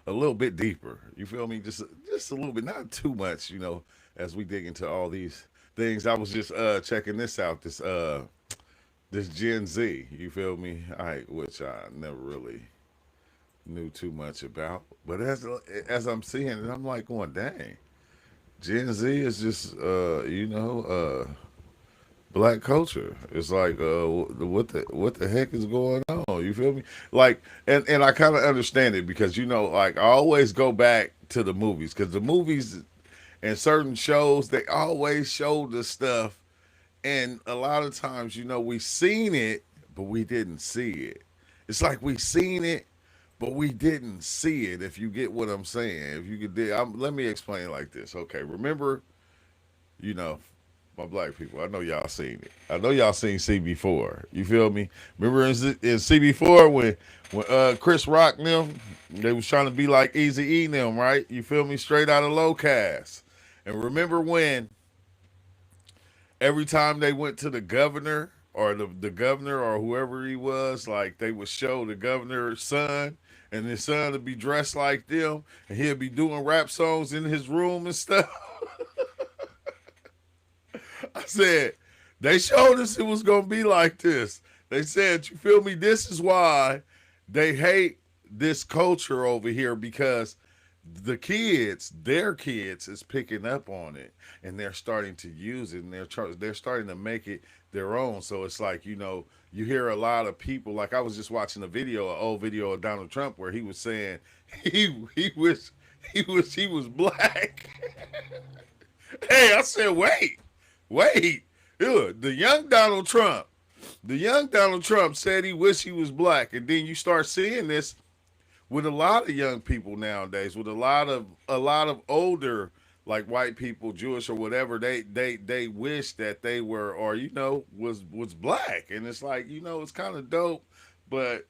a little bit deeper. You feel me? Just a little bit, not too much. As we dig into all these things. I was just checking this out. This Gen Z. You feel me? Which I never really knew too much about. But as I'm seeing it, I'm like going, dang. Gen Z is just black culture. It's like what the heck is going on? You feel me? Like and I kind of understand it because like I always go back to the movies because the movies and certain shows they always show the stuff, and a lot of times we seen it but we didn't see it. It's like we seen it but we didn't see it. If you get what I'm saying, if you could, let me explain it like this. Okay, remember, you know, my black people. I know y'all seen it. I know y'all seen CB4. You feel me? Remember in CB4 when Chris Rock and them they was trying to be like Easy E and them, right? You feel me? Straight out of Low Cast. And remember when every time they went to the governor or the governor or whoever he was, like they would show the governor's son, and his son would be dressed like them, and he'd be doing rap songs in his room and stuff. I said, they showed us it was gonna be like this. They said, you feel me? This is why they hate this culture over here because their kids, is picking up on it, and they're starting to use it, and they're starting to make it their own. So it's like you hear a lot of people. Like I was just watching an old video of Donald Trump where he was saying he was black. Hey, I said, wait, the young Donald Trump. The young Donald Trump said he wished he was black, and then you start seeing this with a lot of young people nowadays, with a lot of older like white people, Jewish or whatever, they wish that they were or was black, and it's like it's kind of dope, but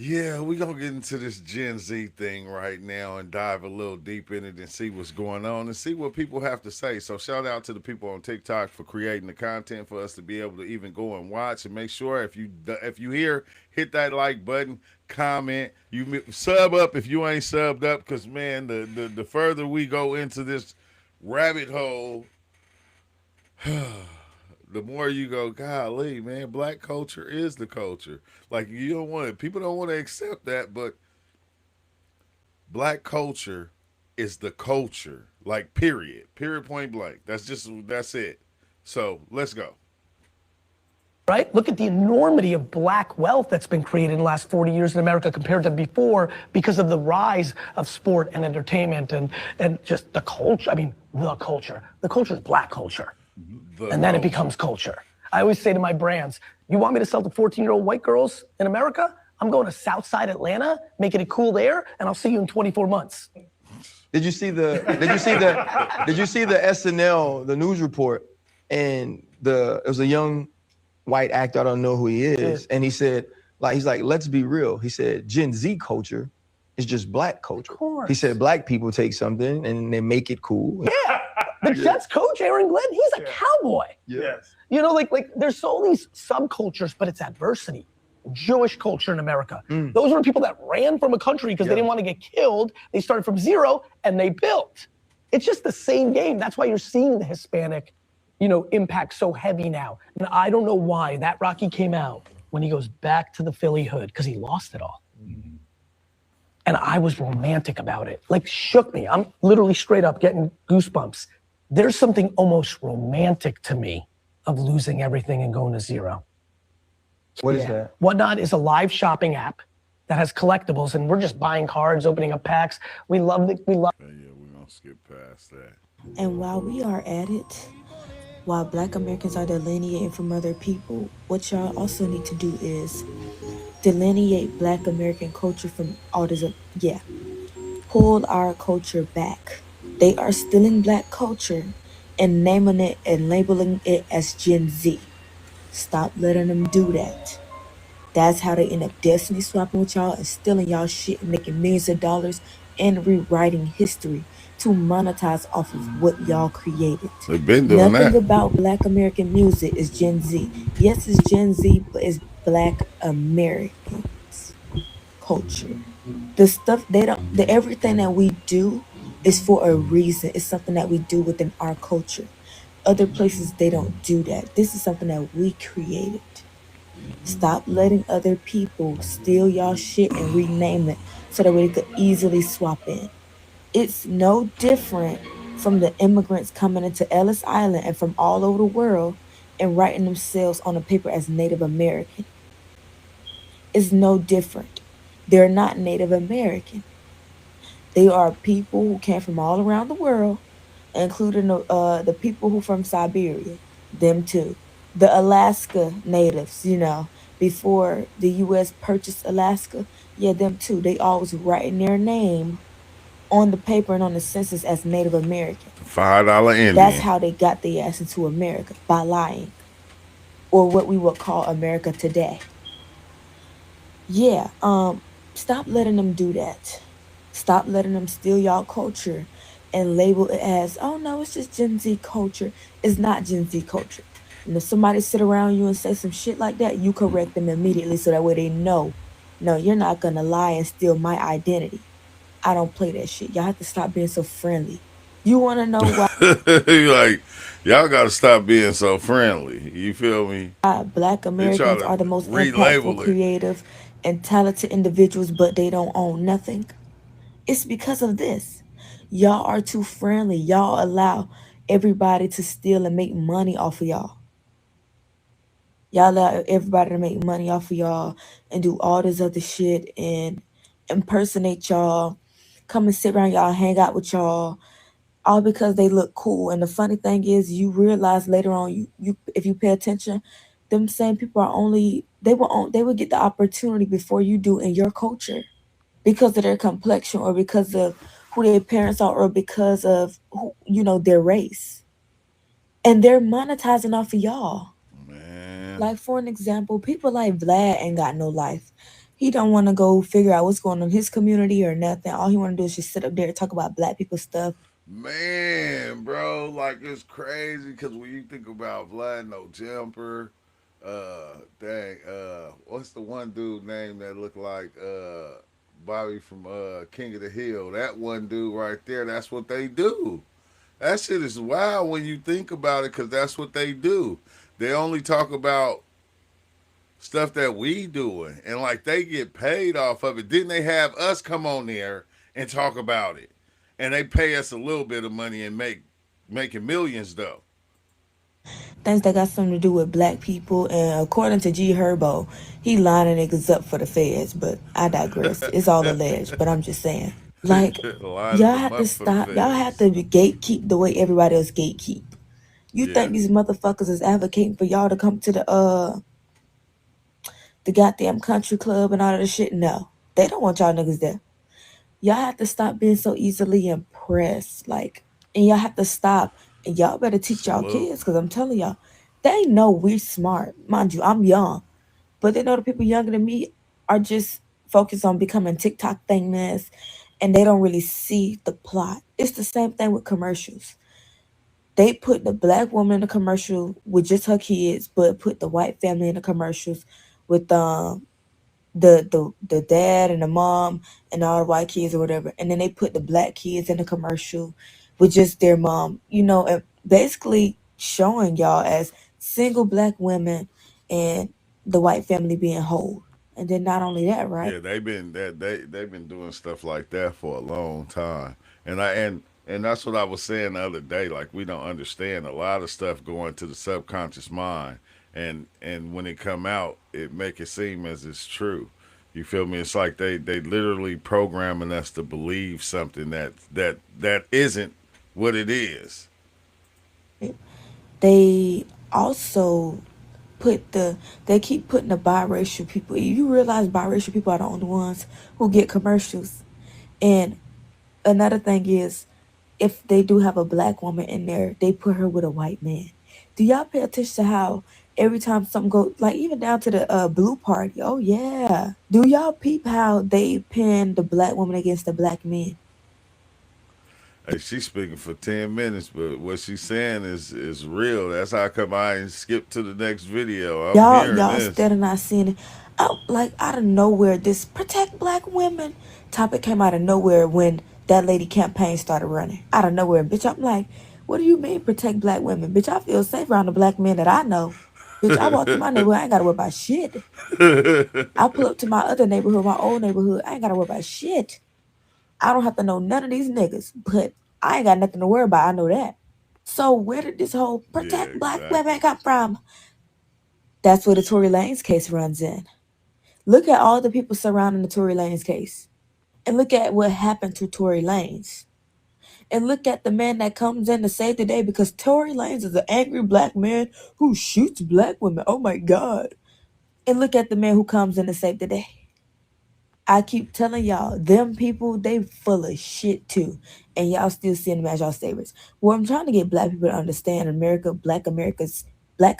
yeah, we gonna get into this Gen Z thing right now and dive a little deep in it and see what's going on and see what people have to say. So shout out to the people on TikTok for creating the content for us to be able to even go and watch, and make sure if you hear, hit that like button, comment, you sub up if you ain't subbed up, because man, the further we go into this rabbit hole, the more you go, golly, man, black culture is the culture. Like you don't want it. People don't want to accept that, but black culture is the culture. Like period. Period point blank. That's it. So let's go. Right? Look at the enormity of black wealth that's been created in the last 40 years in America compared to before because of the rise of sport and entertainment and just the culture. I mean, the culture. The culture is black culture. And then it becomes culture. I always say to my brands, you want me to sell to 14-year-old white girls in America? I'm going to Southside Atlanta, making it cool there, and I'll see you in 24 months. Did you see the SNL, the news report, and it was a young white actor, I don't know who he is, and he said, he's like, let's be real. He said, Gen Z culture is just black culture. Of course. He said, black people take something and they make it cool. Yeah. The Jets coach, Aaron Glenn, he's a cowboy. Yes. Like there's all these subcultures, but it's adversity. Jewish culture in America. Those were people that ran from a country because they didn't want to get killed. They started from zero and they built. It's just the same game. That's why you're seeing the Hispanic, impact so heavy now. And I don't know why that Rocky came out when he goes back to the Philly hood, because he lost it all. And I was romantic about it. Like shook me. I'm literally straight up getting goosebumps. There's something almost romantic to me of losing everything and going to zero. What is that? Whatnot is a live shopping app that has collectibles, and we're just buying cards, opening up packs. We love it. Yeah, we're gonna skip past that. And while we are at it, while Black Americans are delineating from other people, what y'all also need to do is delineate Black American culture from autism. Yeah, pull our culture back. They are stealing Black culture and naming it and labeling it as Gen Z. Stop letting them do that. That's how they end up destiny swapping with y'all and stealing y'all shit and making millions of dollars and rewriting history to monetize off of what y'all created. They've been doing Nothing that. about Black American music is Gen Z. Yes, it's Gen Z, but it's Black Americans culture. The stuff they don't, the everything that we do is for a reason. It's something that we do within our culture. Other places they don't do that. This is something that we created. Stop letting other people steal y'all shit and rename it so that way they could easily swap in. It's no different from the immigrants coming into Ellis Island and from all over the world and writing themselves on a paper as Native American. It's no different. They're not Native American. They are people who came from all around the world, including the people who from Siberia, them too. The Alaska natives, before the U.S. purchased Alaska, yeah, them too. They always writing their name on the paper and on the census as Native American. $5 That's Indian. how they got their ass into America, by lying, or what we would call America today. Yeah, stop letting them do that. Stop letting them steal y'all culture and label it as, oh no, it's just Gen Z culture. It's not Gen Z culture. And if somebody sit around you and say some shit like that, you correct them immediately so that way they know, no, you're not gonna lie and steal my identity. I don't play that shit. Y'all have to stop being so friendly. You wanna know why Like, y'all got to stop being so friendly. You feel me? Black They try Americans to are the most impactful, relabel it. creative, and talented individuals, but they don't own nothing? It's because of this. Y'all are too friendly. Y'all allow everybody to steal and make money off of y'all. Y'all allow everybody to make money off of y'all and do all this other shit and impersonate y'all, come and sit around y'all, hang out with y'all, all because they look cool. And the funny thing is, you realize later on, you if you pay attention, them same people are only they will get the opportunity before you do in your culture because of their complexion or because of who their parents are or because of their race, and they're monetizing off of y'all. Man, Like for an example, people like Vlad ain't got no life. He don't want to go figure out what's going on in his community or nothing. All he want to do is just sit up there and talk about black people stuff. man, bro, like it's crazy because when you think about Vlad No Jumper, what's the one dude name that looked like Bobby from King of the Hill? That one dude right there. That's what they do. That shit is wild when you think about it because that's what they do. They only talk about stuff that we doing and like they get paid off of it. Didn't they have us come on there and talk about it? And they pay us a little bit of money and making millions though. Things that got something to do with black people. And according to G Herbo, he lining niggas up for the feds. But I digress. It's all alleged. But I'm just saying. Like, Lining y'all them have to up for the stop. Y'all have feds. to be gatekeep the way everybody else gatekeep. You Yeah. think these motherfuckers is advocating for y'all to come to the goddamn country club and all of this shit? No. They don't want y'all niggas there. Y'all have to stop being so easily impressed. Like, and y'all have to stop. And y'all better teach y'all Salute. kids, because I'm telling y'all, they know we're smart. Mind you, I'm young. But they know the people younger than me are just focused on becoming TikTok famous and they don't really see the plot. It's the same thing with commercials. They put the black woman in the commercial with just her kids, but put the white family in the commercials with the dad and the mom and all the white kids or whatever, and then they put the black kids in the commercial with just their mom, and basically showing y'all as single black women and the white family being whole. And then not only that, right? Yeah, they've been doing stuff like that for a long time. And that's what I was saying the other day. Like we don't understand a lot of stuff going to the subconscious mind, and when it come out, it make it seem as it's true. You feel me? It's like they literally programming us to believe something that isn't what it is. They also they keep putting the biracial people. You realize biracial people are the only ones who get commercials. And another thing is, if they do have a black woman in there, they put her with a white man. Do y'all pay attention to how every time something goes, like even down to the blue party? Oh yeah. Do y'all peep how they pin the black woman against the black men? Hey, she's speaking for 10 minutes, but what she's saying is real. That's how come I ain't skip to the next video. I'm hearing Y'all this. still not seeing it. Like out of nowhere, this protect black women topic came out of nowhere when that lady campaign started running. Out of nowhere, bitch. I'm like, what do you mean protect black women? Bitch, I feel safe around the black men that I know. Bitch, I walk through my neighborhood, I ain't gotta worry about shit. I pull up to my other neighborhood, my old neighborhood, I ain't gotta worry about shit. I don't have to know none of these niggas, but I ain't got nothing to worry about. I know that. So where did this whole Yeah, protect black women exactly. come from? That's where the Tory Lanez case runs in. Look at all the people surrounding the Tory Lanez case. And look at what happened to Tory Lanez. And look at the man that comes in to save the day because Tory Lanez is an angry black man who shoots black women. Oh my God. And look at the man who comes in to save the day. I keep telling y'all, them people, they full of shit too. And y'all still seeing them as y'all savers. What I'm trying to get black people to understand, black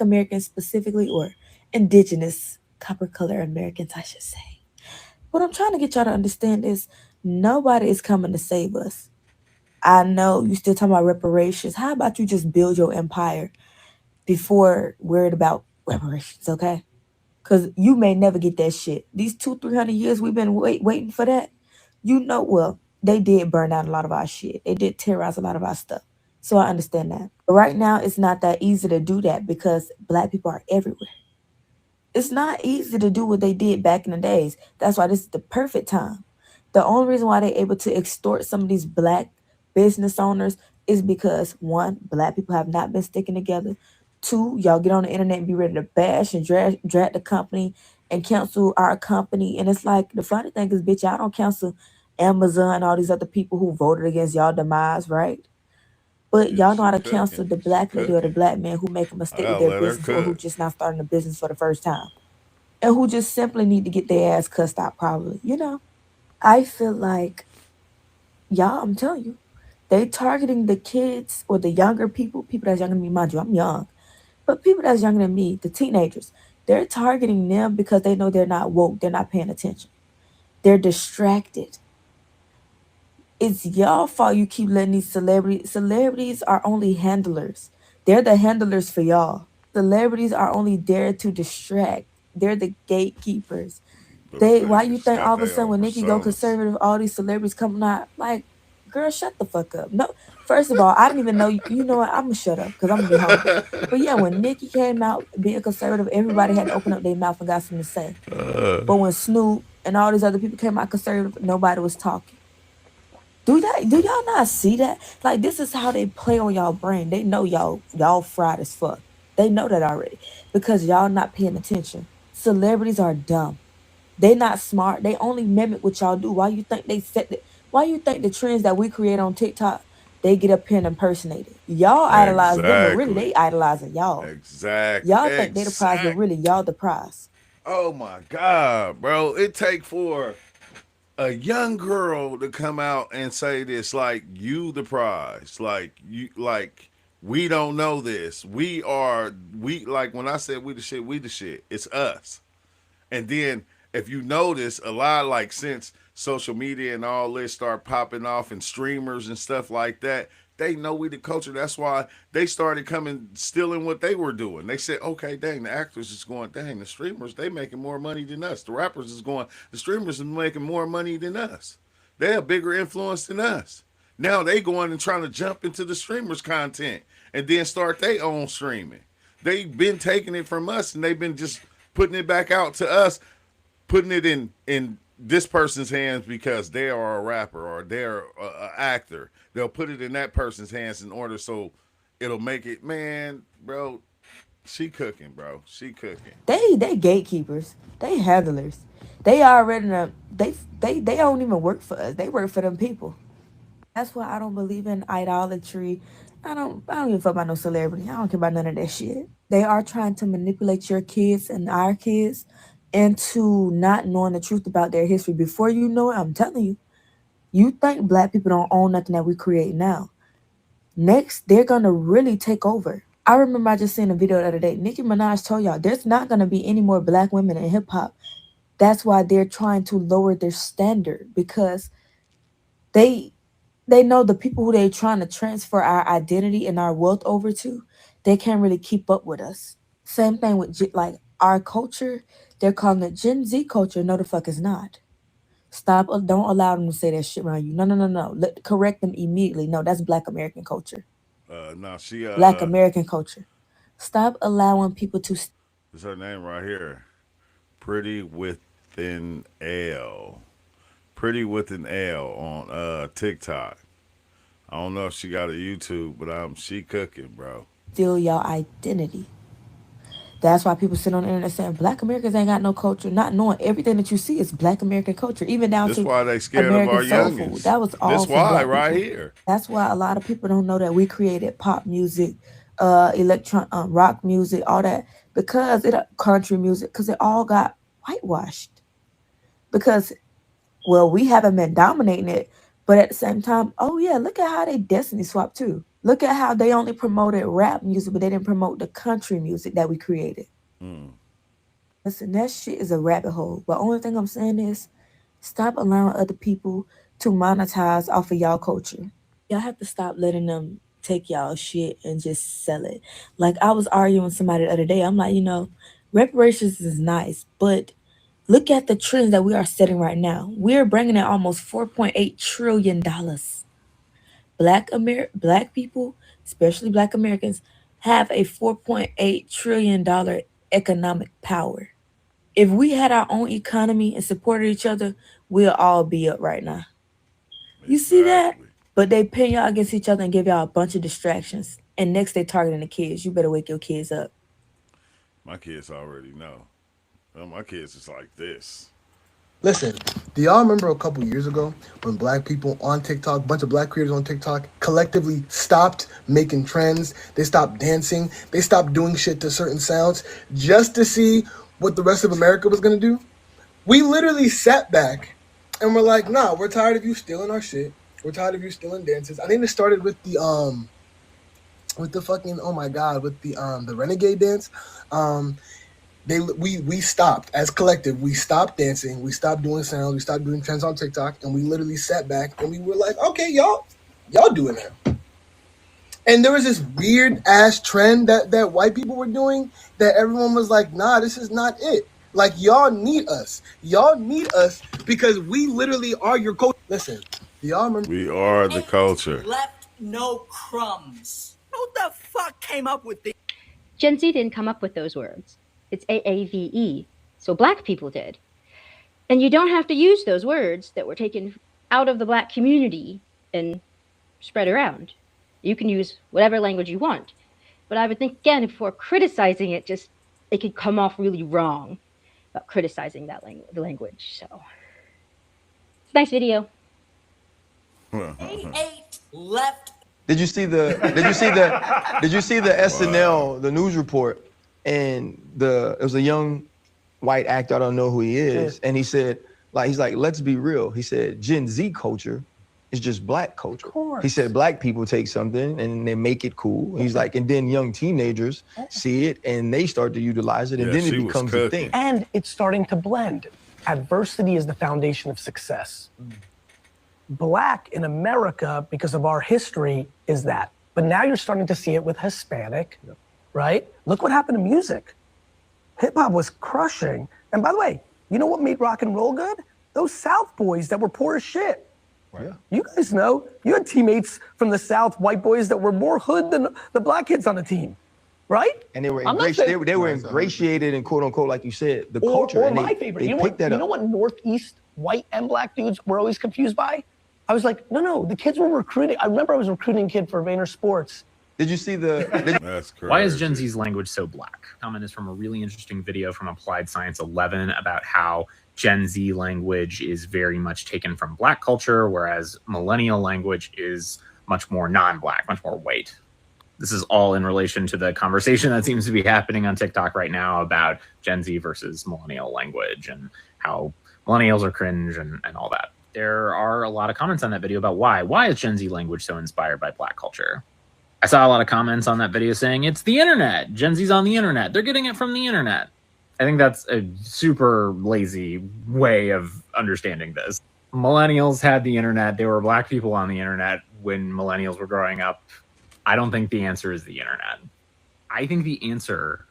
Americans specifically, or indigenous copper color Americans, I should say. What I'm trying to get y'all to understand is nobody is coming to save us. I know you still talking about reparations. How about you just build your empire before worried about reparations, okay? Because you may never get that shit. These 300 years we've been waiting for that. You know, well, they did burn down a lot of our shit. They did terrorize a lot of our stuff. So I understand that. But right now, it's not that easy to do that because black people are everywhere. It's not easy to do what they did back in the days. That's why this is the perfect time. The only reason why they're able to extort some of these black business owners is because one, black people have not been sticking together. Two, y'all get on the internet and be ready to bash and drag the company and cancel our company. And it's like the funny thing is, bitch, y'all don't cancel Amazon and all these other people who voted against y'all demise, right? But Yeah, y'all know she how to cooking. cancel the She black lady or the cooking. black man who make a I mistake with gotta their let her business or who cook. just not starting a business for the first time and who just simply need to get their ass cussed out probably, you know? I feel like, y'all, I'm telling you, they targeting the kids or the younger people that's younger than me, mind you, I'm young, but people that's younger than me, the teenagers, they're targeting them because they know they're not woke, they're not paying attention. They're distracted. It's y'all fault you keep letting these celebrities are only handlers. They're the handlers for y'all. Celebrities are only there to distract. They're the gatekeepers. Why They you just think all got of a their sudden own when Nikki go personas. conservative, all these celebrities coming out like, girl, shut the fuck up. No, first of all, I didn't even know. You know what? I'm gonna shut up because I'm gonna be humble. But yeah, when Nikki came out being conservative, everybody had to open up their mouth and got something to say. But when Snoop and all these other people came out conservative, nobody was talking. Do y'all not see that? Like this is how they play on y'all brain. They know y'all fried as fuck. They know that already because y'all not paying attention. Celebrities are dumb. They not smart. They only mimic what y'all do. Why you think the trends that we create on TikTok, they get up here and impersonate it? Y'all idolize them, but really Exactly. they idolizing y'all. Y'all think they the prize, but Exact. really y'all the prize. Oh my God, bro! It take for a young girl to come out and say this, like you the prize, like you, like we don't know this. We like when I said we the shit, we the shit. It's us. And then if you notice, a lot like since social media and all this start popping off and streamers and stuff like that, they know we the culture. That's why they started coming stealing what they were doing. They said, okay, dang, the actors is going, dang, the streamers, they making more money than us. The rappers is going, the streamers is making more money than us. They have bigger influence than us. Now they going and trying to jump into the streamers content and then start their own streaming. They've been taking it from us and they've been just putting it back out to us, putting it in this person's hands because they are a rapper or they're a actor. They'll put it in that person's hands in order so it'll make it. Man, bro, she cooking, bro. She cooking. They gatekeepers. They handlers. They already know they don't even work for us. They work for them people. That's why I don't believe in idolatry. I don't give a fuck about no celebrity. I don't care about none of that shit. They are trying to manipulate your kids and our kids into not knowing the truth about their history. Before you know it, I'm telling you, you think black people don't own nothing that we create now. Next, they're gonna really take over. I remember I just seen a video the other day. Nicki Minaj told y'all there's not gonna be any more black women in hip hop. That's why they're trying to lower their standard because they they know the people who they trying to transfer our identity and our wealth over to, they can't really keep up with us. Same thing with like our culture. They're calling it Gen Z culture. No, the fuck is not. Stop. Don't allow them to say that shit around you. No, no, no, no. Correct them immediately. No, that's Black American culture. No, she Black American culture. Stop allowing people to. It's her name right here. Pretty with an L. Pretty with an L on TikTok. I don't know if she got a YouTube, but she cooking, bro. Steal your identity. That's why people sit on the internet saying Black Americans ain't got no culture, not knowing everything that you see is Black American culture, even down That's to why they scared American of our soul youngins. food. That was all That's from why Black right people. here. That's why a lot of people don't know that we created pop music, rock music, all that, because country music, because it all got whitewashed. Because, well, we haven't been dominating it, but at the same time, oh yeah, look at how they destiny swapped too. Look at how they only promoted rap music, but they didn't promote the country music that we created. Listen, that shit is a rabbit hole. But only thing I'm saying is, stop allowing other people to monetize off of y'all culture. Y'all have to stop letting them take y'all shit and just sell it. Like I was arguing with somebody the other day. I'm like, reparations is nice, but look at the trends that we are setting right now. We're bringing in almost $4.8 trillion. Black people, especially Black Americans, have a $4.8 trillion economic power. If we had our own economy and supported each other, we'll all be up right now. You see that? But they pin y'all against each other and give y'all a bunch of distractions. And next they targeting the kids. You better wake your kids up. My kids already know. My kids is like this. Listen, do y'all remember a couple years ago when Black people on TikTok, a bunch of Black creators on TikTok, collectively stopped making trends? They stopped dancing. They stopped doing shit to certain sounds just to see what the rest of America was going to do? We literally sat back and we're like, nah, we're tired of you stealing our shit. We're tired of you stealing dances. I think it started with the fucking, oh my God, with the Renegade dance. We stopped as collective. We stopped dancing. We stopped doing sounds. We stopped doing trends on TikTok, and we literally sat back and we were like, okay, y'all do it now. And there was this weird ass trend that white people were doing that everyone was like, nah, this is not it. Like, y'all need us. Y'all need us because we literally are your culture. Listen, do y'all remember? We are the culture. Left no crumbs. Who the fuck came up with this? Gen Z didn't come up with those words. It's AAVE. So Black people did. And you don't have to use those words that were taken out of the Black community and spread around. You can use whatever language you want. But I would think, again, before criticizing it, it could come off really wrong about criticizing that the language. So, it's a nice video. Eight left. Did you see the SNL, the news report? And it was a young white actor, I don't know who he is, and he said, he's like, let's be real. He said, Gen Z culture is just Black culture. He said Black people take something and they make it cool. He's like, and then young teenagers see it and they start to utilize it, and then it becomes a thing. And it's starting to blend. Adversity is the foundation of success. Black in America, because of our history, is that. But now you're starting to see it with Hispanic, right? Look what happened to music. Hip hop was crushing. And by the way, you know what made rock and roll good? Those South boys that were poor as shit. Right. Yeah. You guys know, you had teammates from the South, white boys that were more hood than the Black kids on the team, right? And they were ingratiated and quote unquote, like you said, the culture. Or my favorite, you know what Northeast white and Black dudes were always confused by? I was like, no, the kids were recruiting. I remember I was recruiting a kid for Vayner Sports. Did you see That's crazy. Why is Gen Z's language so Black? Comment is from a really interesting video from Applied Science 11 about how Gen Z language is very much taken from Black culture, whereas millennial language is much more non-Black, much more white. This is all in relation to the conversation that seems to be happening on TikTok right now about Gen Z versus millennial language and how millennials are cringe and all that. There are a lot of comments on that video about why. Why is Gen Z language so inspired by Black culture? I saw a lot of comments on that video saying it's the internet. Gen Z's on the internet. They're getting it from the internet. I think that's a super lazy way of understanding this. millennials had the internet. There were black people on the internet when millennials were growing up. I don't think the answer is the internet. I think the answer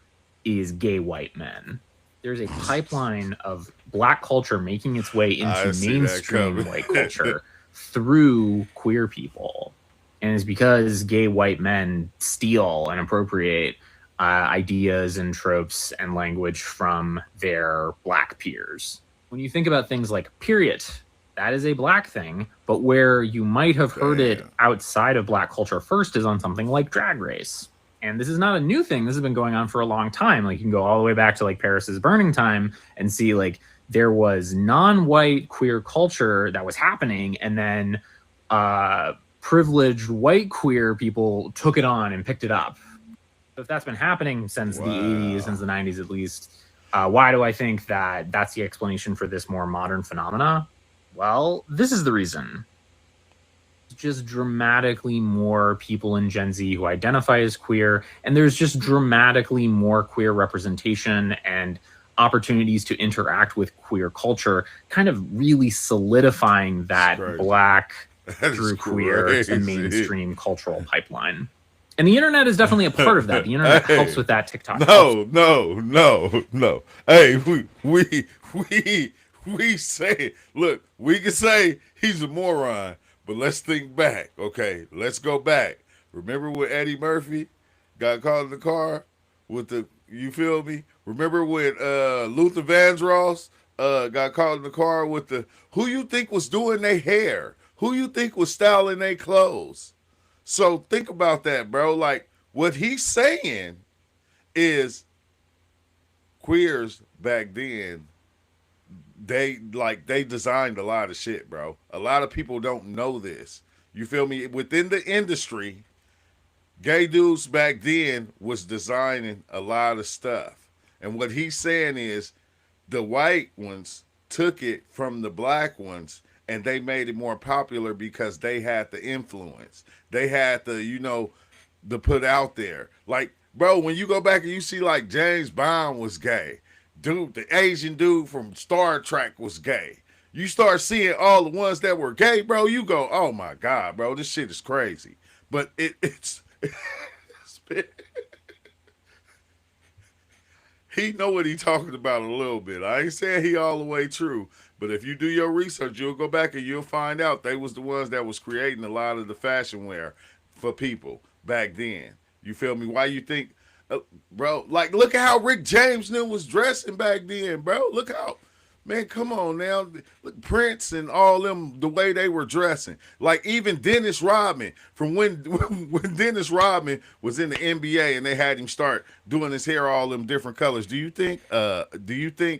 is gay white men. There's a pipeline of black culture making its way into mainstream white culture through queer people. And it's because gay white men steal and appropriate ideas and tropes and language from their black peers. When you think about things like period, that is a black thing, but where you might have heard it outside of black culture first is on something like Drag Race. And this is not a new thing. This has been going on for a long time. Like, you can go all the way back to like Paris's Burning Time and see like there was non-white queer culture that was happening, and then privileged white queer people took it on and picked it up. So if that's been happening since the 80s, since the 90s at least, why do I think that that's the explanation for this more modern phenomena? Well, this is the reason. Just dramatically more people in Gen Z who identify as queer, and there's just dramatically more queer representation and opportunities to interact with queer culture, kind of really solidifying that black through queer to mainstream cultural pipeline. And the internet is definitely a part of that. The internet helps with that. TikTok. No. Hey, we say, look, we can say he's a moron, but let's think back. Okay, let's go back. Remember when Eddie Murphy got caught in the car with the, you feel me? Remember when Luther Vandross got caught in the car with the, who you think was doing their hair? Who you think was styling their clothes? So think about that, bro. Like, what he's saying is queers back then, they designed a lot of shit, bro. A lot of people don't know this. You feel me? Within the industry, gay dudes back then was designing a lot of stuff. And what he's saying is the white ones took it from the black ones, and they made it more popular because they had the influence. They had the, you know, the put out there. Like, bro, when you go back and you see like James Bond was gay. Dude, the Asian dude from Star Trek was gay. You start seeing all the ones that were gay, bro, you go, oh my God, bro, this shit is crazy. But it's he know what he talking about a little bit. I ain't saying he all the way true, but if you do your research, you'll go back and you'll find out they was the ones that was creating a lot of the fashion wear for people back then. You feel me? Why you think, bro, like, look at how Rick James was dressing back then, bro. Look how, man, come on now. Look, Prince and all them, the way they were dressing. Like, even Dennis Rodman, from when Dennis Rodman was in the NBA and they had him start doing his hair all them different colors. Do you think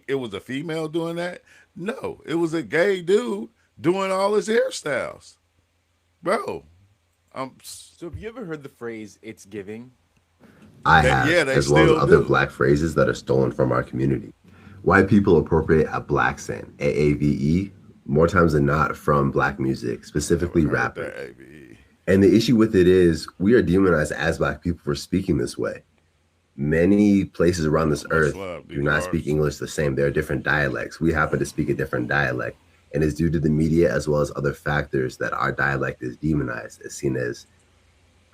it was a female doing that? No, it was a gay dude doing all his hairstyles, bro. So have you ever heard the phrase "it's giving"? I have, as well as other black phrases that are stolen from our community. White people appropriate a black scent, AAVE, more times than not from black music, specifically rap. And the issue with it is we are demonized as black people for speaking this way. Many places around this earth do not speak English the same. There are different dialects. We happen to speak a different dialect. And it's due to the media as well as other factors that our dialect is demonized. It's seen as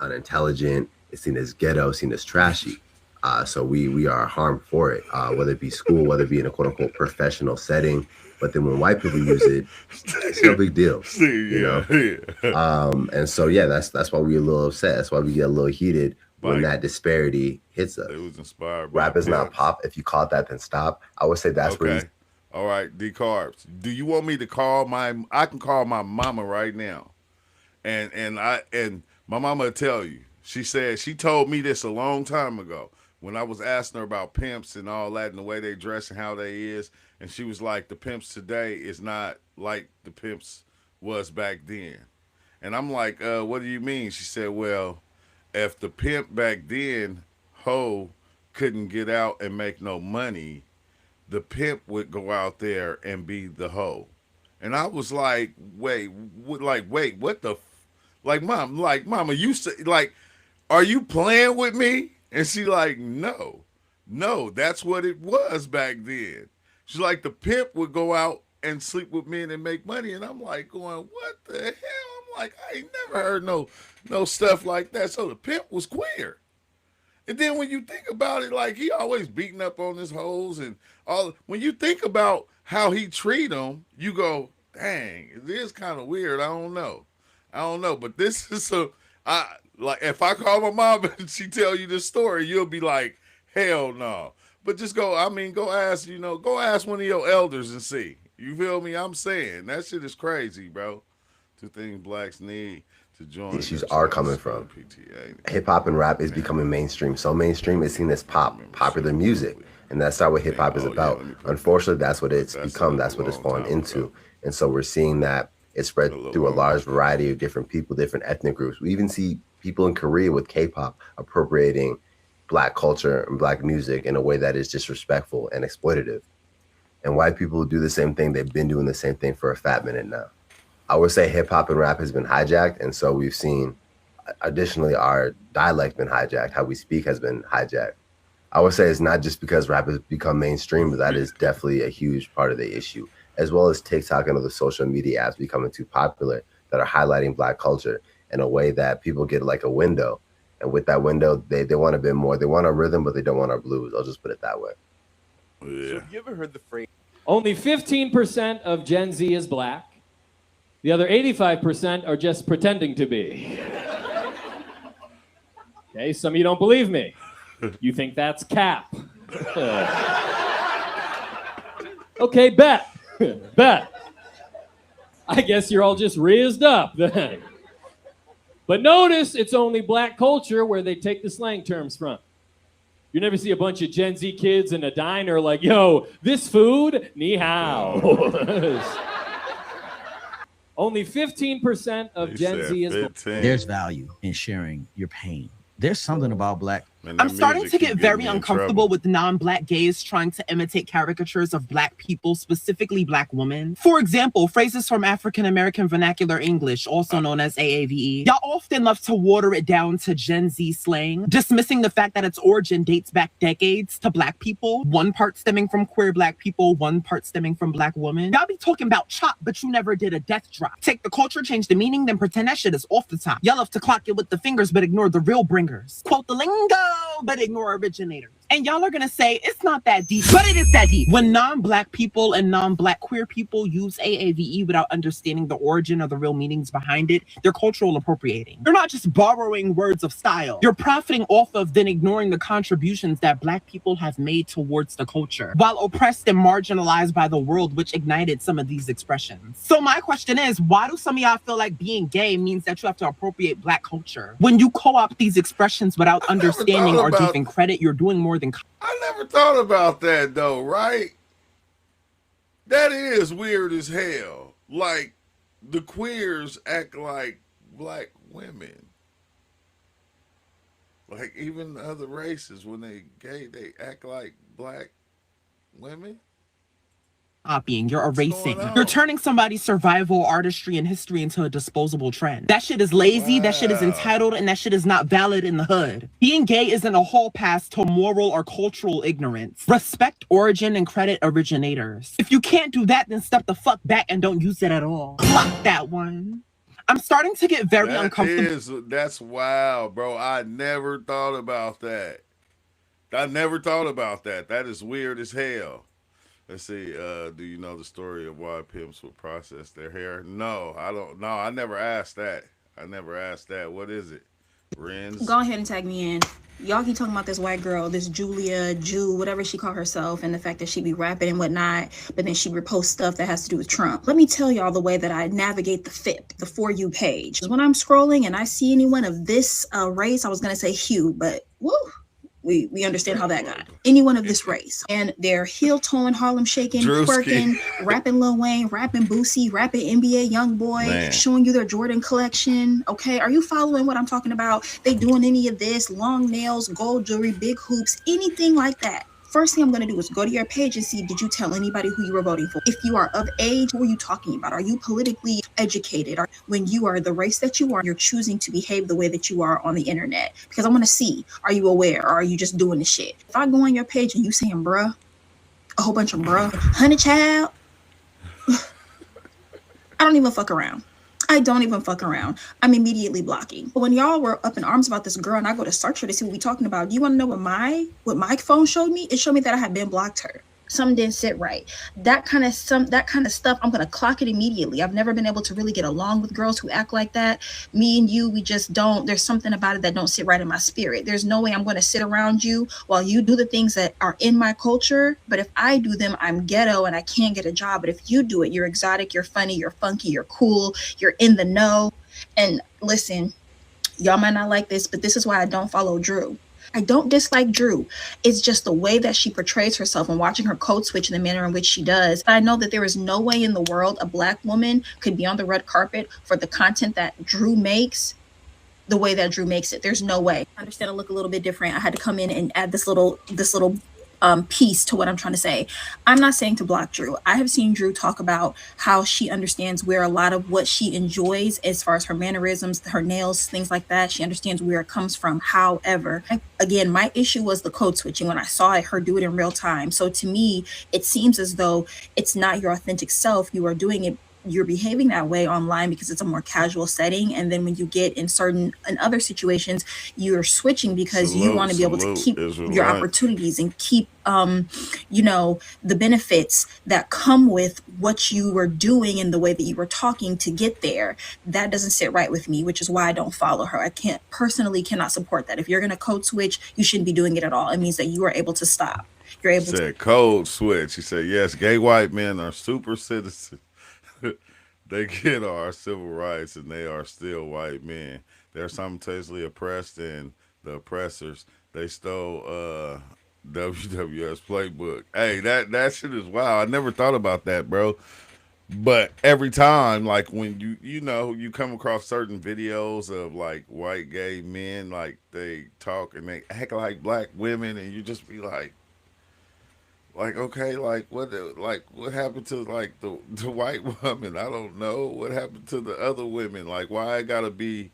unintelligent, it's seen as ghetto, seen as trashy. So we are harmed for it, whether it be school, whether it be in a quote unquote professional setting. But then when white people use it, it's no big deal. You know? And so, yeah, that's why we're a little upset. That's why we get a little heated when that disparity hits us. It was inspired by rap is not pop. If you caught that, then stop. I would say that's where all right, D-Carbs. Do you want me to call I can call my mama right now. And my mama will tell you. She said, she told me this a long time ago when I was asking her about pimps and all that and the way they dress and how they is. And she was like, the pimps today is not like the pimps was back then. And I'm like, what do you mean? She said, well, if the pimp back then, hoe, couldn't get out and make no money, the pimp would go out there and be the hoe. And I was like, wait, what the, mama, you say, like, are you playing with me? And she like, no, that's what it was back then. She's like, the pimp would go out and sleep with men and make money. And I'm like going, what the hell? I'm like, I ain't never heard no stuff like that. So the pimp was queer. And then when you think about it, like he always beating up on his hoes and all. When you think about how he treat them, you go, dang, it is kind of weird. I don't know. But this is like if I call my mom and she tell you this story, you'll be like, hell no. But just go ask, go ask one of your elders and see. You feel me? I'm saying that shit is crazy, bro. Two things blacks need to join. Issues are coming from. Hip hop and rap is becoming mainstream. So mainstream is seen as popular music. And that's not what hip hop is about. Unfortunately, that's what it's become. That's what it's fallen into. And so we're seeing that it's spread through a large variety of different people, different ethnic groups. We even see people in Korea with K-pop appropriating Black culture and Black music in a way that is disrespectful and exploitative. And white people do the same thing. They've been doing the same thing for a fat minute now. I would say hip hop and rap has been hijacked. And so we've seen, additionally, our dialect been hijacked. How we speak has been hijacked. I would say it's not just because rap has become mainstream, but that is definitely a huge part of the issue, as well as TikTok and other social media apps becoming too popular that are highlighting Black culture in a way that people get like a window. And with that window, they want a bit more. They want our rhythm, but they don't want our blues. I'll just put it that way. Yeah. So have you ever heard the phrase? Only 15% of Gen Z is Black. The other 85% are just pretending to be. Okay, some of you don't believe me. You think that's cap. Okay, bet. I guess you're all just raised up then. But notice it's only Black culture where they take the slang terms from. You never see a bunch of Gen Z kids in a diner like, yo, this food, ni hao. Only 15% of Gen Z is Black. There's value in sharing your pain. There's something about Black. I'm starting to get very uncomfortable with non-Black gays trying to imitate caricatures of Black people, specifically Black women. For example, phrases from African American vernacular English, also known as AAVE. Y'all often love to water it down to Gen Z slang, dismissing the fact that its origin dates back decades to Black people, one part stemming from queer Black people, one part stemming from Black women. Y'all be talking about chop, but you never did a death drop. Take the culture, change the meaning, then pretend that shit is off the top. Y'all love to clock it with the fingers, but ignore the real bringers. Quote the lingo, but ignore originators. And y'all are gonna say it's not that deep, but it is that deep. When non-Black people and non-Black queer people use AAVE without understanding the origin or the real meanings behind it, they're cultural appropriating. You're not just borrowing words of style. You're profiting off of then ignoring the contributions that Black people have made towards the culture, while oppressed and marginalized by the world, which ignited some of these expressions. So my question is, why do some of y'all feel like being gay means that you have to appropriate Black culture? When you co-opt these expressions without understanding or giving credit, you're doing more than... I never thought about that though, right? That is weird as hell. Like, the queers act like Black women. Like, even other races, when they gay, they act like Black women. Copying, you're erasing. You're turning somebody's survival, artistry, and history into a disposable trend. That shit is lazy, that shit is entitled, and that shit is not valid in the hood. Being gay isn't a hall pass to moral or cultural ignorance. Respect origin and credit originators. If you can't do that, then step the fuck back and don't use it at all. Clock that one. I'm starting to get very uncomfortable. That's wild, bro. I never thought about that. That is weird as hell. Let's see, do you know the story of why pimps would process their hair? No, I don't. No, I never asked that. What is it? Renz? Go ahead and tag me in. Y'all keep talking about this white girl, this Julia, Jew, whatever she called herself, and the fact that she be rapping and whatnot, but then she reposts stuff that has to do with Trump. Let me tell y'all the way that I navigate the FIP, the For You page. When I'm scrolling and I see anyone of this race, I was going to say hue, but woo. We understand how that got. Anyone of this race. And they're heel-toeing, Harlem shaking, twerking, rapping Lil Wayne, rapping Boosie, rapping NBA Youngboy, showing you their Jordan collection. Okay, are you following what I'm talking about? They doing any of this, long nails, gold jewelry, big hoops, anything like that. First thing I'm going to do is go to your page and see, did you tell anybody who you were voting for? If you are of age, who are you talking about? Are you politically educated? Or when you are the race that you are, you're choosing to behave the way that you are on the internet? Because I want to see, are you aware or are you just doing the shit? If I go on your page and you saying bruh, a whole bunch of bruh, honey child, I don't even fuck around. I don't even fuck around. I'm immediately blocking. When y'all were up in arms about this girl and I go to search her to see what we talking about, do you want to know what my phone showed me? It showed me that I had been blocked her. Something didn't sit right. That kind of stuff, I'm gonna clock it immediately. I've never been able to really get along with girls who act like that. Me and you, we just don't. There's something about it that don't sit right in my spirit. There's no way I'm gonna sit around you while you do the things that are in my culture. But if I do them, I'm ghetto and I can't get a job. But if you do it, you're exotic, you're funny, you're funky, you're cool, you're in the know. And listen, y'all might not like this, but this is why I don't follow Drew. I don't dislike Drew. It's just the way that she portrays herself and watching her code switch in the manner in which she does. I know that there is no way in the world a Black woman could be on the red carpet for the content that Drew makes the way that Drew makes it. There's no way. I understand it look a little bit different. I had to come in and add this little piece to what I'm trying to say. I'm not saying to block Drew. I have seen Drew talk about how she understands where a lot of what she enjoys as far as her mannerisms, her nails, things like that. She understands where it comes from. However, again, my issue was the code switching when I saw her do it in real time. So to me, it seems as though it's not your authentic self. You are doing it, you're behaving that way online because it's a more casual setting, and then when you get in other situations, you're switching because you want to be able to keep your opportunities and keep the benefits that come with what you were doing and the way that you were talking to get there. That doesn't sit right with me, which is why I don't follow her. I cannot support that. If you're going to code switch, you shouldn't be doing it at all. It means that you are able to stop. You're able to code switch. He said, yes, gay white men are super citizens. They get our civil rights and they are still white men. They're simultaneously oppressed and the oppressors. They stole WWS playbook. Hey, that shit is wild. I never thought about that, bro. But every time, like when you come across certain videos of like white gay men, like they talk and they act like black women, and you just be like, okay, like what happened to like the white woman? I don't know what happened to the other women. Like why I gotta be,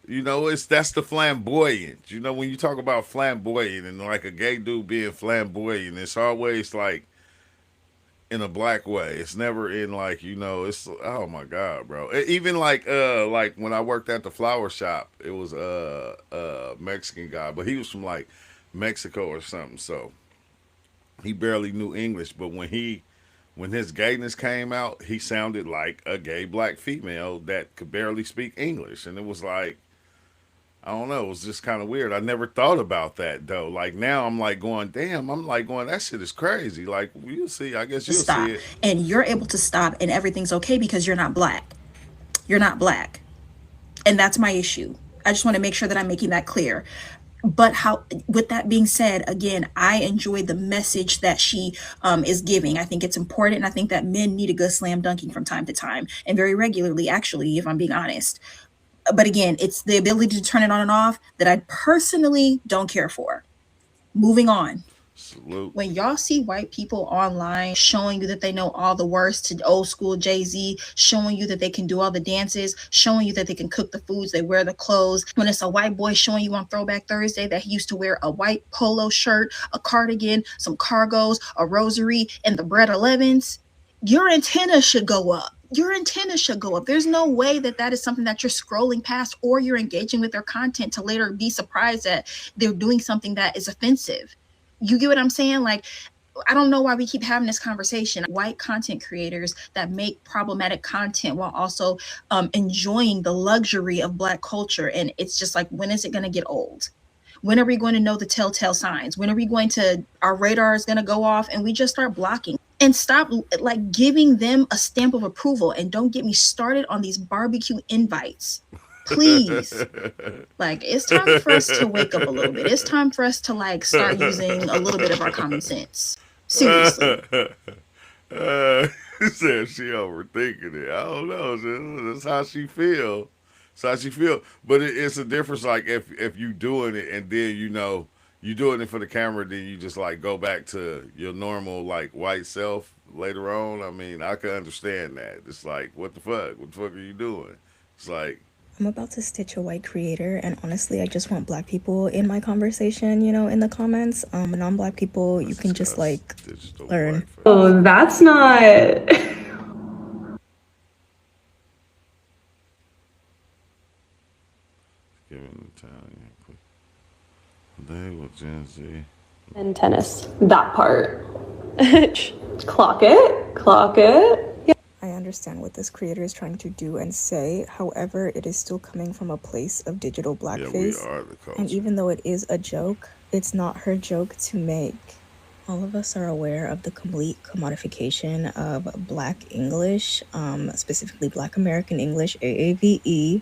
that's the flamboyant. When you talk about flamboyant and like a gay dude being flamboyant, it's always like in a black way. It's never in like it's oh my god, bro. Even like when I worked at the flower shop, it was a Mexican guy, but he was from like Mexico or something, so he barely knew English, but when his gayness came out, he sounded like a gay black female that could barely speak English. And it was like, I don't know, it was just kind of weird. I never thought about that though. Like now I'm like going, damn, that shit is crazy. Like you'll see, I guess you'll see it. And you're able to stop and everything's okay because you're not black. You're not black. And that's my issue. I just want to make sure that I'm making that clear. But with that being said, again, I enjoy the message that she is giving. I think it's important. And I think that men need a good slam dunking from time to time and very regularly, actually, if I'm being honest. But again, it's the ability to turn it on and off that I personally don't care for. Moving on. Salute. When y'all see white people online showing you that they know all the words to old school Jay-Z, showing you that they can do all the dances, showing you that they can cook the foods, they wear the clothes. When it's a white boy showing you on Throwback Thursday that he used to wear a white polo shirt, a cardigan, some cargos, a rosary, and the Bread 11s, your antenna should go up. Your antenna should go up. There's no way that is something that you're scrolling past or you're engaging with their content to later be surprised that they're doing something that is offensive. You get what I'm saying? Like, I don't know why we keep having this conversation. White content creators that make problematic content while also enjoying the luxury of black culture. And it's just like, when is it going to get old? When are we going to know the telltale signs? When are we our radar is going to go off and we just start blocking? And stop like giving them a stamp of approval. And don't get me started on these barbecue invites. Please. Like, it's time for us to wake up a little bit. It's time for us to like start using a little bit of our common sense. Seriously. He said she overthinking it. I don't know. That's how she feel. That's how she feel. But it's a difference. Like if you doing it and then you doing it for the camera, then you just like go back to your normal like white self later on. I mean, I can understand that. It's like, what the fuck? What the fuck are you doing? It's like, I'm about to stitch a white creator, and honestly, I just want black people in my conversation, in the comments. Non-black people, you can just like learn. Oh, that's not. Italian. They with Gen Z. And tennis. That part. Clock it. Clock it. Yeah. I understand what this creator is trying to do and say. However, it is still coming from a place of digital blackface. Yeah, we are the culture. And even though it is a joke, it's not her joke to make. All of us are aware of the complete commodification of Black English, specifically Black American English, AAVE,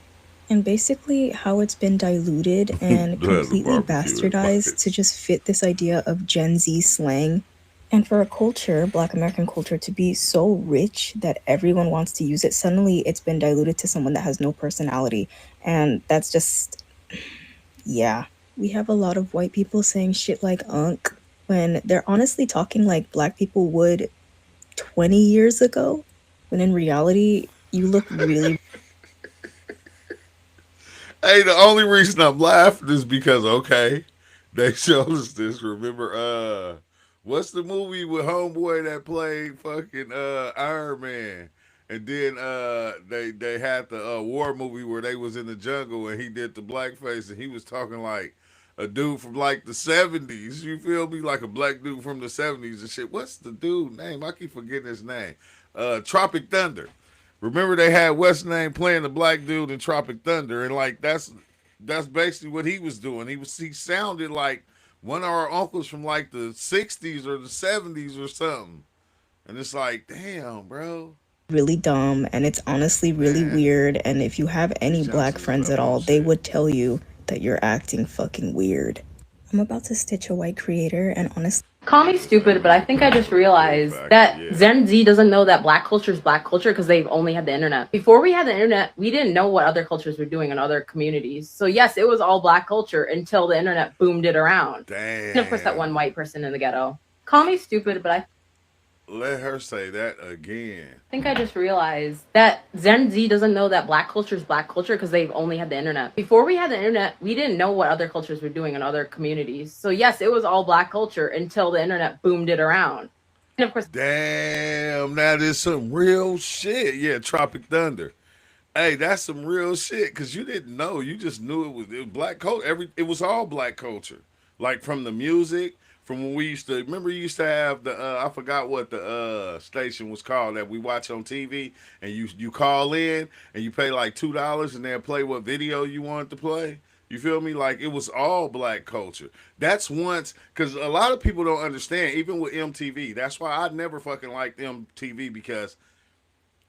and basically how it's been diluted and completely bastardized to just fit this idea of Gen Z slang. And for a culture, Black American culture, to be so rich that everyone wants to use it, suddenly it's been diluted to someone that has no personality. And that's just, yeah. We have a lot of white people saying shit like "unk" when they're honestly talking like Black people would 20 years ago, when in reality, you look really... Hey, the only reason I'm laughing is because, okay, they showed us this. Remember, what's the movie with homeboy that played fucking Iron Man? And then they had the war movie where they was in the jungle and he did the blackface and he was talking like a dude from like the 70s. You feel me? Like a black dude from the 70s and shit. What's the dude name? I keep forgetting his name. Tropic Thunder. Remember they had what's name playing the black dude in Tropic Thunder, and like that's basically what he was doing. He sounded like one of our uncles from like the 60s or the 70s or something. And it's like, damn, bro. really dumb, and it's honestly really weird. And if you have any Black friends at all, they would tell you that you're acting fucking weird. I'm about to stitch a white creator, and honestly... Call me stupid, but I think I just realized that Gen Z doesn't know that Black culture is Black culture because they've only had the internet. Before we had the internet, we didn't know what other cultures were doing in other communities. So yes, it was all Black culture until the internet boomed it around. Damn. And of course, that one white person in the ghetto. Call me stupid, but I Let her say that again. think I just realized that Gen Z doesn't know that Black culture is Black culture because they've only had the internet. Before we had the internet, we didn't know what other cultures were doing in other communities. So yes, it was all Black culture until the internet boomed it around. And of course, damn, that is some real shit. Yeah, Tropic Thunder. Hey, that's some real shit because you didn't know. You just knew it was Black culture. It was all Black culture, like from the music. From when we used to remember, you used to have the I forgot what the station was called that we watch on TV, and you call in and you pay like $2 and they'll play what video you wanted to play. You feel me? Like it was all Black culture. That's once because a lot of people don't understand, even with MTV. That's why I never fucking liked MTV because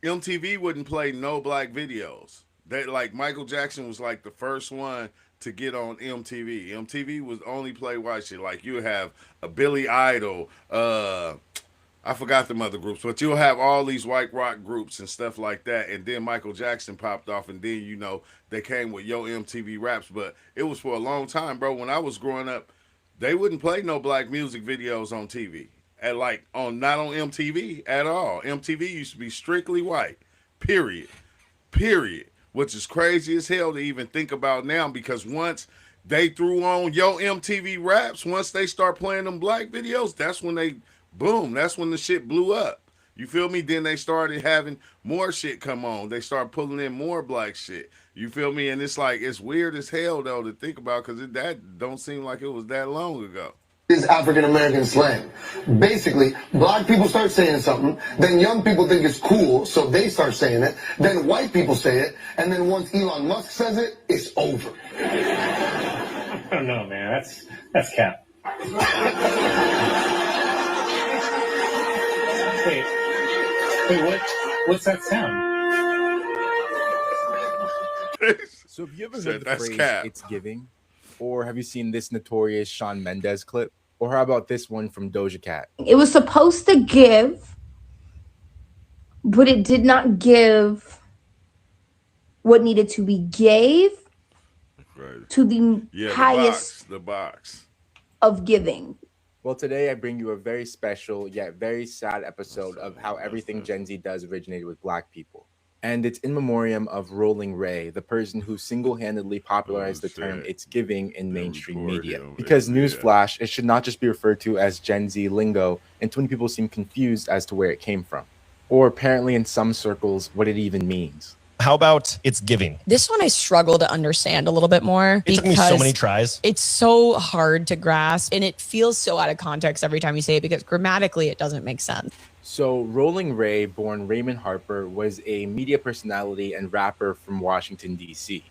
MTV wouldn't play no Black videos. They like Michael Jackson was like the first one to get on MTV. MTV was only play white shit. Like you have a Billy Idol, I forgot them other groups, but you'll have all these white rock groups and stuff like that. And then Michael Jackson popped off, and then they came with Yo MTV Raps. But it was for a long time, bro. When I was growing up, they wouldn't play no Black music videos on TV. Not on MTV at all. MTV used to be strictly white. Period. Which is crazy as hell to even think about now because once they threw on Yo MTV Raps, once they start playing them Black videos, that's when that's when the shit blew up. You feel me? Then they started having more shit come on. They started pulling in more Black shit. You feel me? And it's like, it's weird as hell though to think about because that don't seem like it was that long ago. Is African American slang. Basically, Black people start saying something, then young people think it's cool, so they start saying it, then white people say it, and then once Elon Musk says it, it's over. I don't know, man. That's cap. Wait, what's that sound? So have you ever heard the phrase, it's giving? Or have you seen this notorious Shawn Mendes clip? Or how about this one from Doja Cat? It was supposed to give, but it did not give what needed to be gave to the highest the box of giving. Well, today I bring you a very special yet very sad episode of how everything Gen Z does originated with Black people. And it's in memoriam of Rolling Ray, the person who single-handedly popularized the term "it's giving" in mainstream media. Because newsflash, it should not just be referred to as Gen Z lingo, and too many people seem confused as to where it came from, or apparently in some circles what it even means. How about it's giving? This one I struggle to understand a little bit more. It took me so many tries. It's so hard to grasp, and it feels so out of context every time you say it because grammatically it doesn't make sense. So Rolling Ray, born Raymond Harper, was a media personality and rapper from Washington, D.C.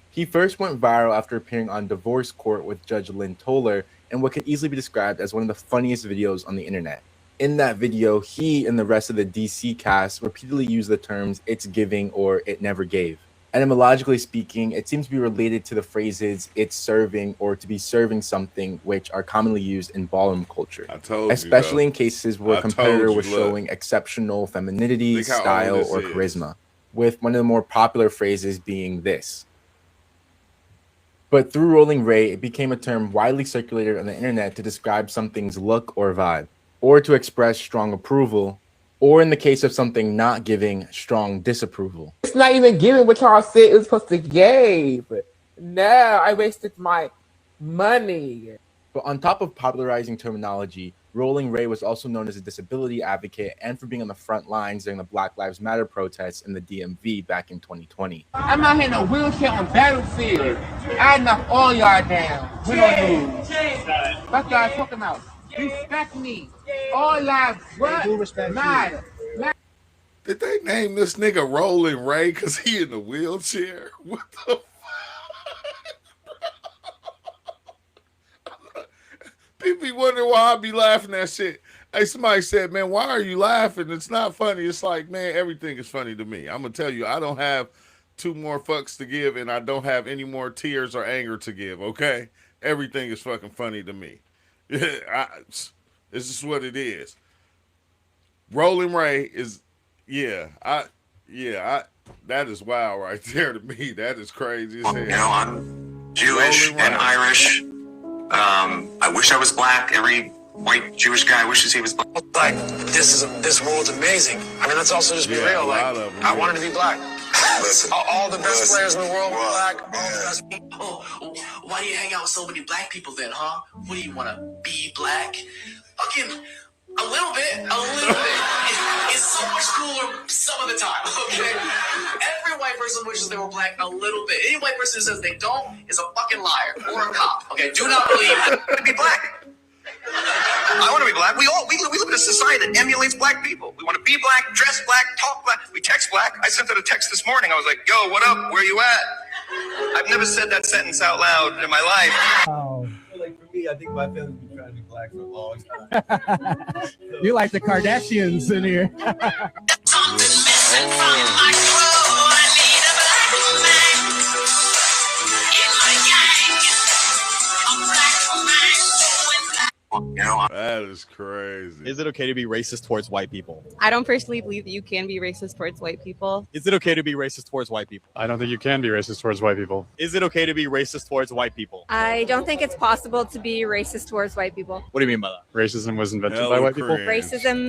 He first went viral after appearing on Divorce Court with Judge Lynn Toller in what could easily be described as one of the funniest videos on the internet. In that video, he and the rest of the DC cast repeatedly used the terms "it's giving" or "it never gave." Etymologically speaking, it seems to be related to the phrases "it's serving" or "to be serving something," which are commonly used in ballroom culture, especially in cases where a competitor was showing exceptional femininity, style, or charisma, with one of the more popular phrases being this. But through Rolling Ray, it became a term widely circulated on the internet to describe something's look or vibe, or to express strong approval, or in the case of something not giving, strong disapproval. It's not even giving what y'all said it was supposed to give. No, I wasted my money. But on top of popularizing terminology, Rolling Ray was also known as a disability advocate and for being on the front lines during the Black Lives Matter protests in the DMV back in 2020. I'm out here in a wheelchair on battlefield. I knock all y'all down. We don't lose. That's what y'all talking about. Respect me. All lives matter. Did they name this nigga Rolling Ray because he in the wheelchair? What the fuck? People be wondering why I be laughing at shit. Hey, somebody said, man, why are you laughing? It's not funny. It's like, man, everything is funny to me. I'm going to tell you, I don't have 2 more fucks to give, and I don't have any more tears or anger to give, okay? Everything is fucking funny to me. This is what it is. Rolling Ray is, that is wild right there to me. That is crazy as hell. You know, I'm Jewish and Irish. I wish I was black. Every white Jewish guy wishes he was black. Like, this world's amazing. I mean, let's also just be real. Like, I wanted to be black. All the best players in the world were black. All the best people. Oh, why do you hang out with so many black people then, huh? What do you want to be black? Fucking a little bit. It's so much cooler some of the time, okay? Every white person wishes they were black a little bit. Any white person who says they don't is a fucking liar or a cop, okay? Do not believe it. I want to be black. I want to be black. We live in a society that emulates black people. We want to be black, dress black, talk black. We text black. I sent out a text this morning. I was like, yo, what up? Where you at? I've never said that sentence out loud in my life. Oh. Like for me, I think my family's been trying to be black for a long time. You like the Kardashians in here. You know, that is crazy. Is it okay to be racist towards white people? I don't personally believe that you can be racist towards white people. Is it okay to be racist towards white people? I don't think you can be racist towards white people. Is it okay to be racist towards white people? I don't think it's possible to be racist towards white people. What do you mean by that? Racism was invented by white people. Racism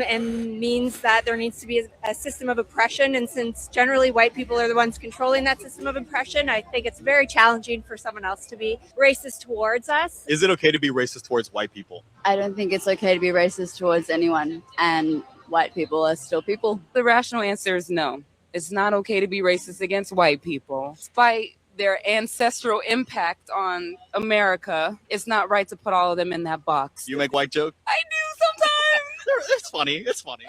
means that there needs to be a system of oppression, and since generally white people are the ones controlling that system of oppression, I think it's very challenging for someone else to be racist towards us. Is it okay to be racist towards white people? I don't think it's okay to be racist towards anyone, and white people are still people. The rational answer is no. It's not okay to be racist against white people. Despite their ancestral impact on America, it's not right to put all of them in that box. You make white jokes? I do sometimes. It's funny. It's funny.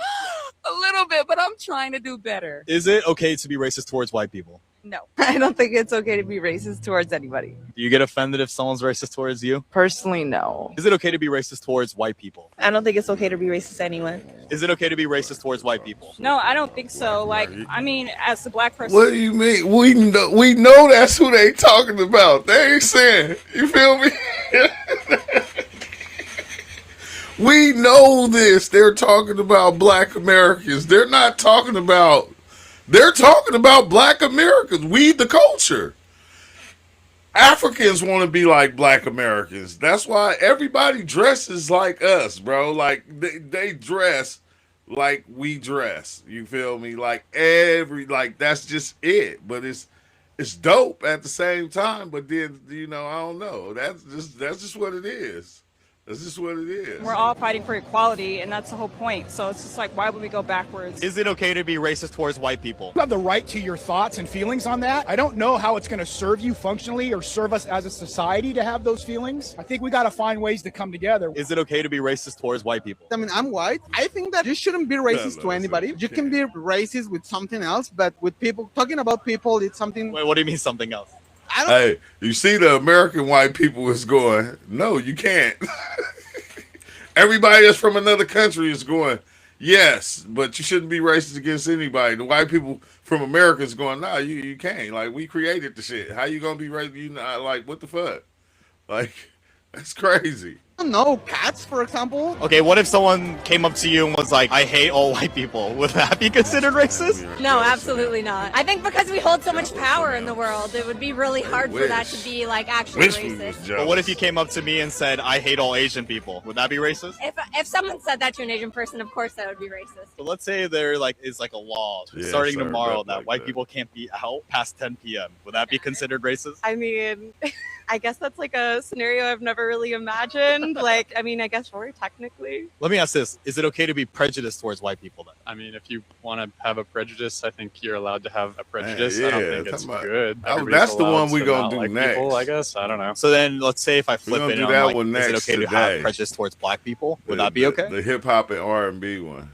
A little bit, but I'm trying to do better. Is it okay to be racist towards white people? No, I don't think it's okay to be racist towards anybody. Do you get offended if someone's racist towards you? Personally, no. Is it okay to be racist towards white people? I don't think it's okay to be racist to anyone. Is it okay to be racist towards white people? No, I don't think so. Like, I mean, as a black person. What do you mean? We know that's who they talking about. They ain't saying. You feel me? We know this. They're talking about black Americans. They're talking about black Americans. We the culture. Africans want to be like black Americans. That's why everybody dresses like us, bro. Like they dress like we dress. You feel me? Like that's just it. But it's dope at the same time. But then I don't know. That's just what it is. That's just what it is. We're all fighting for equality, and that's the whole point. So it's just like, why would we go backwards? Is it okay to be racist towards white people? You have the right to your thoughts and feelings on that. I don't know how it's going to serve you functionally or serve us as a society to have those feelings. I think we got to find ways to come together. Is it okay to be racist towards white people? I mean, I'm white. I think that you shouldn't be racist to anybody. You can be racist with something else, but with people, talking about people, it's something. Wait, what do you mean something else? Hey, you see the American white people is going, no, you can't. Everybody that's from another country is going, yes, but you shouldn't be racist against anybody. The white people from America is going, nah, you can't. Like, we created the shit. How you gonna be racist? You not, like, what the fuck? Like, that's crazy. No, cats, for example. Okay, what if someone came up to you and was like, I hate all white people? Would that be considered racist? No, absolutely not. I think because we hold so much power in the world, it would be really hard for that to be like actually racist. But what if you came up to me and said, I hate all Asian people? Would that be racist? If someone said that to an Asian person, of course that would be racist. So let's say there is a law starting tomorrow that white people can't be out past 10 p.m. Would that be considered racist? I mean, I guess that's like a scenario I've never really imagined. Like, I mean, I guess sure, technically. Let me ask this. Is it okay to be prejudiced towards white people then? I mean, if you want to have a prejudice, I think you're allowed to have a prejudice. I don't think it's good. That's the one we're going to do next. People, I guess. I don't know. So then let's say if I flip it and I'm like, is it okay to have prejudice towards black people? Would that be okay? The hip-hop and R&B one.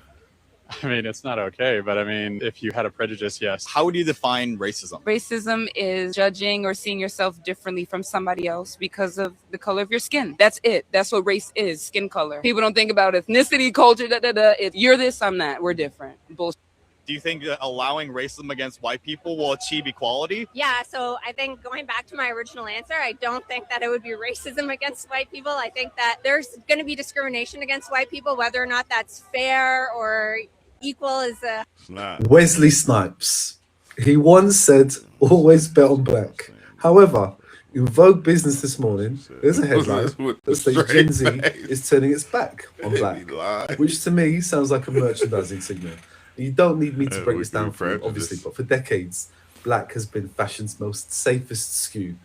I mean, it's not okay, but I mean, if you had a prejudice, yes. How would you define racism? Racism is judging or seeing yourself differently from somebody else because of the color of your skin. That's it. That's what race is, skin color. People don't think about ethnicity, culture, If you're this, I'm that. We're different. Bullshit. Do you think that allowing racism against white people will achieve equality? Yeah, so I think going back to my original answer, I don't think that it would be racism against white people. I think that there's going to be discrimination against white people, whether or not that's fair or equal is a... Wesley Snipes. He once said, always bet on black. However, in Vogue Business this morning, there's a headline that states Gen Z is turning its back on black, which to me sounds like a merchandising signal. You don't need me to break this down for you, obviously, but for decades, black has been fashion's most safest SKU.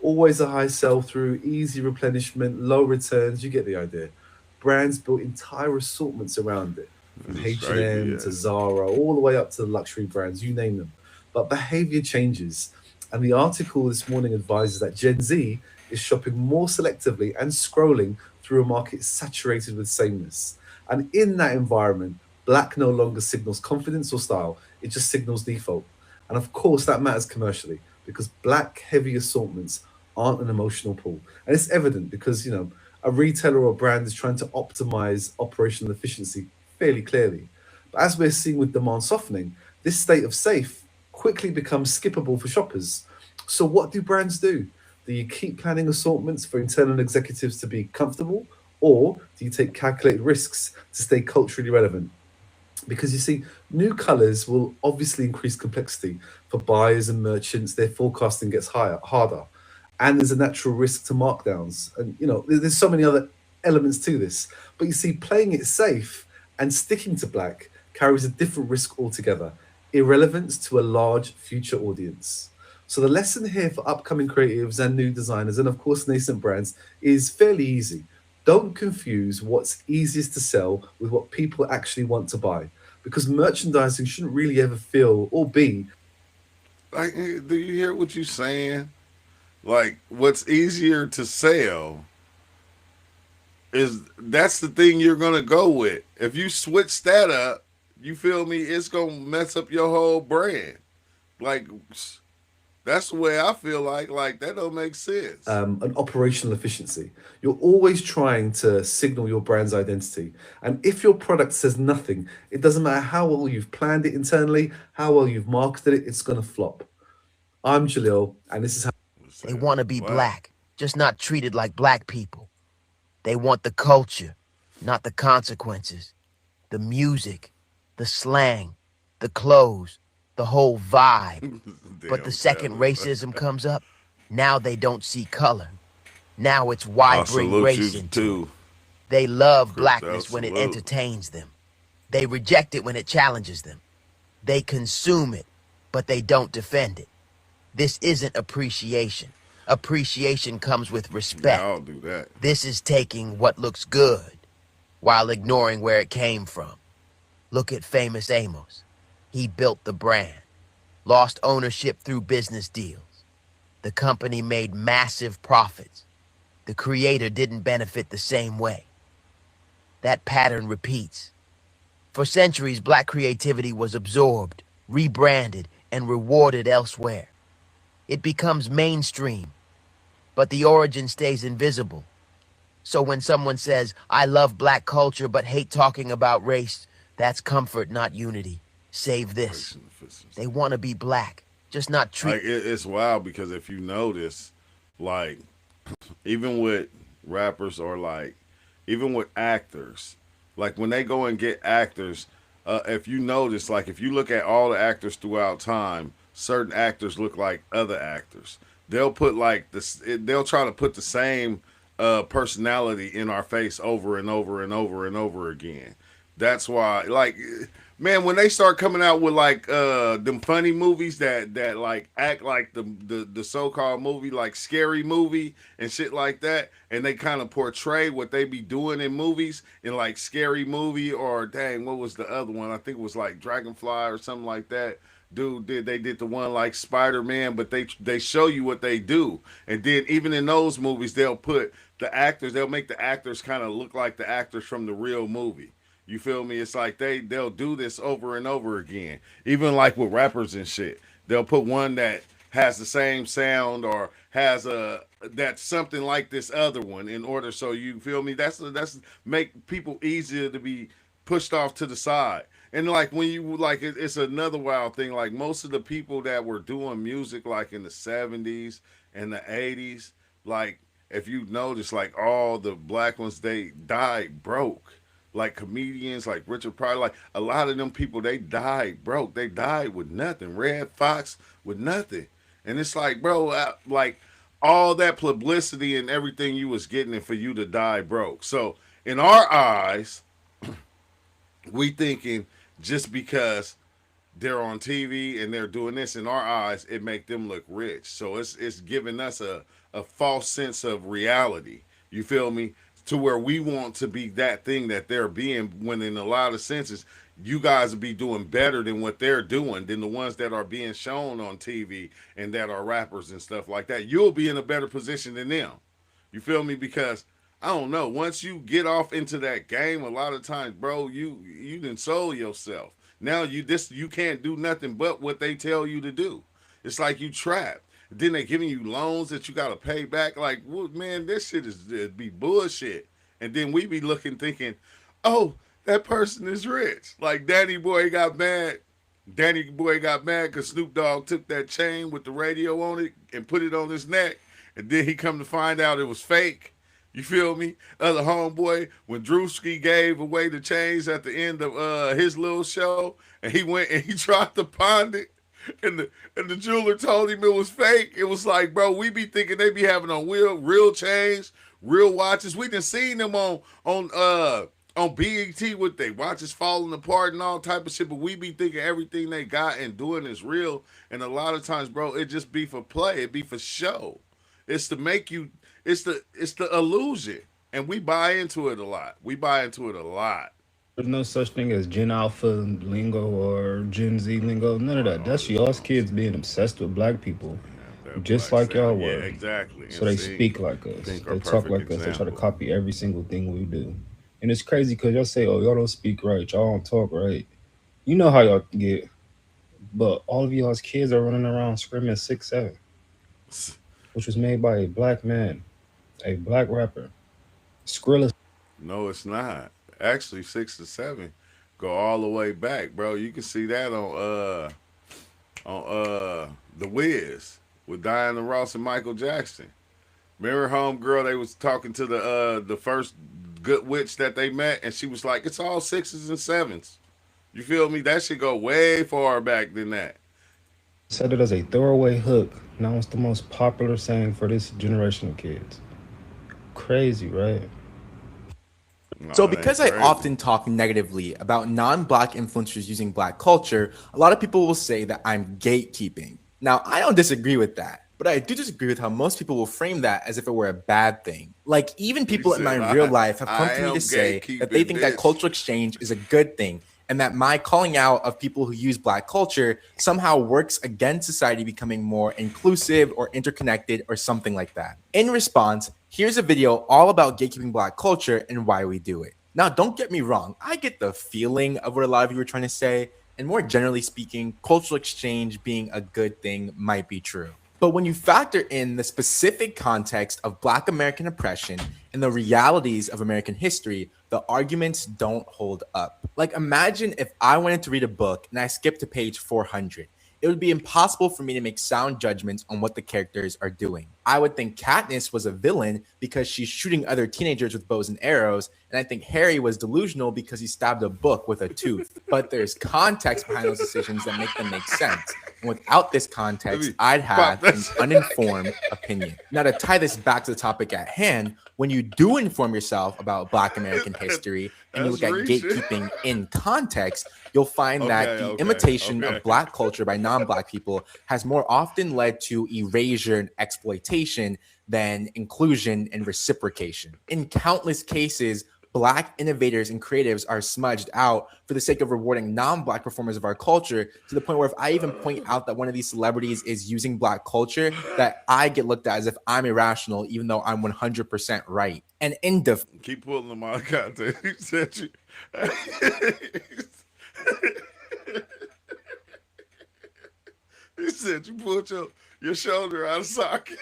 Always a high sell-through, easy replenishment, low returns, you get the idea. Brands built entire assortments around it. From H&M to Zara, all the way up to the luxury brands, you name them. But behavior changes. And the article this morning advises that Gen Z is shopping more selectively and scrolling through a market saturated with sameness. And in that environment, black no longer signals confidence or style. It just signals default. And of course, that matters commercially because black heavy assortments aren't an emotional pull. And it's evident because, you know, a retailer or brand is trying to optimize operational efficiency fairly clearly. But as we're seeing with demand softening, this state of safe quickly becomes skippable for shoppers. So what do brands do? Do you keep planning assortments for internal executives to be comfortable? Or do you take calculated risks to stay culturally relevant? Because you see, new colors will obviously increase complexity for buyers and merchants. Their forecasting gets harder. And there's a natural risk to markdowns. And, you know, there's so many other elements to this. But you see, playing it safe and sticking to black carries a different risk altogether. Irrelevance to a large future audience. So the lesson here for upcoming creatives and new designers, and of course nascent brands, is fairly easy. Don't confuse what's easiest to sell with what people actually want to buy, because merchandising shouldn't really ever feel or be. Like, do you hear what you're saying? Like, what's easier to sell that's the thing you're gonna go with. If you switch that up, you feel me, it's gonna mess up your whole brand. Like, that's the way I feel like that don't make sense. An operational efficiency. You're always trying to signal your brand's identity. And if your product says nothing, it doesn't matter how well you've planned it internally, how well you've marketed it, it's gonna flop. I'm Jalil, and this is how they want to be black, just not treated like black people. They want the culture, not the consequences. The music, the slang, the clothes, the whole vibe. But the second racism comes up, now they don't see color. Now it's why bring race into it. They love blackness when it entertains them. They reject it when it challenges them. They consume it, but they don't defend it. This isn't appreciation. Appreciation comes with respect. Yeah, I'll do that. This is taking what looks good while ignoring where it came from. Look at famous Amos. He built the brand, lost ownership through business deals. The company made massive profits. The creator didn't benefit the same way. That pattern repeats. For centuries, black creativity was absorbed, rebranded, and rewarded elsewhere. It becomes mainstream, but the origin stays invisible. So when someone says, I love black culture but hate talking about race, that's comfort, not unity. Save this. They want to be black, just not treat. Like it's wild because if you notice, like even with rappers or like even with actors, like when they go and get actors, if you notice, like if you look at all the actors throughout time, certain actors look like other actors. They'll put like this. They'll try to put the same personality in our face over and over and over and over again. That's why, like, man, when they start coming out with like them funny movies that like act like the so-called movie, like Scary Movie and shit like that, and they kind of portray what they be doing in movies in like Scary Movie or dang, what was the other one? I think it was like Dragonfly or something like that. Dude, they did the one like Spider-Man, but they show you what they do, and then even in those movies they'll put the actors, they'll make the actors kind of look like the actors from the real movie. You feel me? It's like they'll do this over and over again. Even like with rappers and shit, they'll put one that has the same sound or has that's something like this other one in order. So you feel me? That's make people easier to be pushed off to the side. And like when you like it's another wild thing. Like most of the people that were doing music like in the 70s and the 80s, like if you notice, like all the black ones, they died broke. Like comedians like Richard Pryor, like a lot of them people, they died broke. They died with nothing. Red Fox with nothing. And it's like, bro, like all that publicity and everything you was getting and for you to die broke. So in our eyes, we thinking just because they're on TV and they're doing this, in our eyes, it make them look rich. So it's giving us a false sense of reality. You feel me? To where we want to be that thing that they're being, when in a lot of senses, you guys will be doing better than what they're doing, than the ones that are being shown on TV and that are rappers and stuff like that. You'll be in a better position than them. You feel me? Because I don't know. Once you get off into that game, a lot of times, bro, you done sold yourself. Now you can't do nothing but what they tell you to do. It's like you trapped. Then they giving you loans that you gotta pay back. Like, well, man, this shit is be bullshit. And then we be looking, thinking, oh, that person is rich. Like Danny Boy got mad. Danny Boy got mad because Snoop Dogg took that chain with the radio on it and put it on his neck. And then he come to find out it was fake. You feel me? Other homeboy, when Drewski gave away the chains at the end of his little show, and he went and he tried to pawn it, and the jeweler told him it was fake. It was like, bro, we be thinking they be having on real chains, real watches. We done seen them on BET with their watches falling apart and all type of shit, but we be thinking everything they got and doing is real. And a lot of times, bro, it just be for play. It be for show. It's to make you. It's the illusion, and we buy into it a lot. There's no such thing as Gen Alpha lingo or Gen Z lingo. None of that. That's y'all's kids being obsessed with black people, just like y'all were. Yeah, exactly. So they speak like us. They talk like us. They try to copy every single thing we do. And it's crazy because y'all say, oh, y'all don't speak right. Y'all don't talk right. You know how y'all get. But all of y'all's kids are running around screaming 6'7", which was made by a black man, a black rapper. Skrilla. No, it's not. Actually, 6 to 7 go all the way back, bro. You can see that on The Wiz with Diana Ross and Michael Jackson. Remember homegirl, they was talking to the first good witch that they met, and she was like, it's all 6s and 7s. You feel me? That should go way far back than that. Said it as a throwaway hook. Now it's the most popular saying for this generation of kids. Crazy, right? So because I often talk negatively about non-black influencers using black culture, a lot of people will say that I'm gatekeeping. Now, I don't disagree with that, But I do disagree with how most people will frame that as if it were a bad thing. Like, even people in my real life have come to me to say that they think that cultural exchange is a good thing, and that my calling out of people who use Black culture somehow works against society becoming more inclusive or interconnected or something like that. In response, here's a video all about gatekeeping Black culture and why we do it. Now, don't get me wrong. I get the feeling of what a lot of you were trying to say, and more generally speaking, cultural exchange being a good thing might be true. But when you factor in the specific context of Black American oppression and the realities of American history, the arguments don't hold up. Like, imagine if I wanted to read a book and I skipped to page 400. It would be impossible for me to make sound judgments on what the characters are doing. I would think Katniss was a villain because she's shooting other teenagers with bows and arrows, and I think Harry was delusional because he stabbed a book with a tooth. But there's context behind those decisions that make them make sense. And without this context, I'd have an uninformed opinion. Now, to tie this back to the topic at hand, when you do inform yourself about Black American history and you look at gatekeeping in context, you'll find that the imitation of Black culture by non-Black people has more often led to erasure and exploitation than inclusion and reciprocation. In countless cases, Black innovators and creatives are smudged out for the sake of rewarding non-Black performers of our culture, to the point where if I even point out that one of these celebrities is using Black culture, that I get looked at as if I'm irrational, even though I'm 100% right. And in the keep pulling them out of context. He said you. He said you pulled your shoulder out of socket.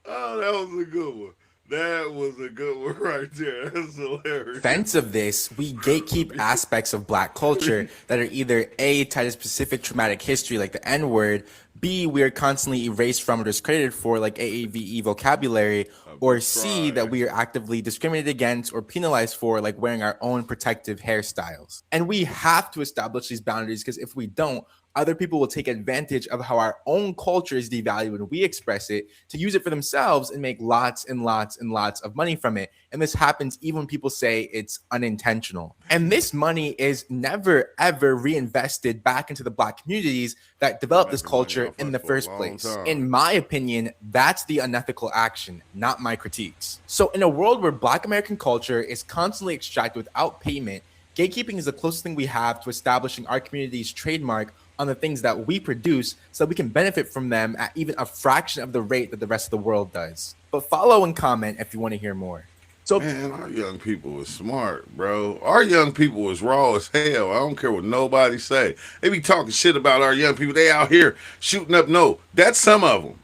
Oh, that was a good one. That was a good one right there. That's hilarious. defense of this, we gatekeep aspects of Black culture that are either A, tied to specific traumatic history like the N-word, B, we are constantly erased from or discredited for like AAVE vocabulary, or C, that we are actively discriminated against or penalized for like wearing our own protective hairstyles. And we have to establish these boundaries, because if we don't, other people will take advantage of how our own culture is devalued when we express it to use it for themselves and make lots and lots and lots of money from it. And this happens even when people say it's unintentional. And this money is never, ever reinvested back into the Black communities that developed this culture in the first place. In my opinion, that's the unethical action, not my critiques. So in a world where Black American culture is constantly extracted without payment, gatekeeping is the closest thing we have to establishing our community's trademark on the things that we produce so that we can benefit from them at even a fraction of the rate that the rest of the world does. But follow and comment if you want to hear more. So, man, our young people is smart, bro. Our young people is raw as hell. I don't care what nobody say. They be talking shit about our young people. They out here shooting up. No, that's some of them.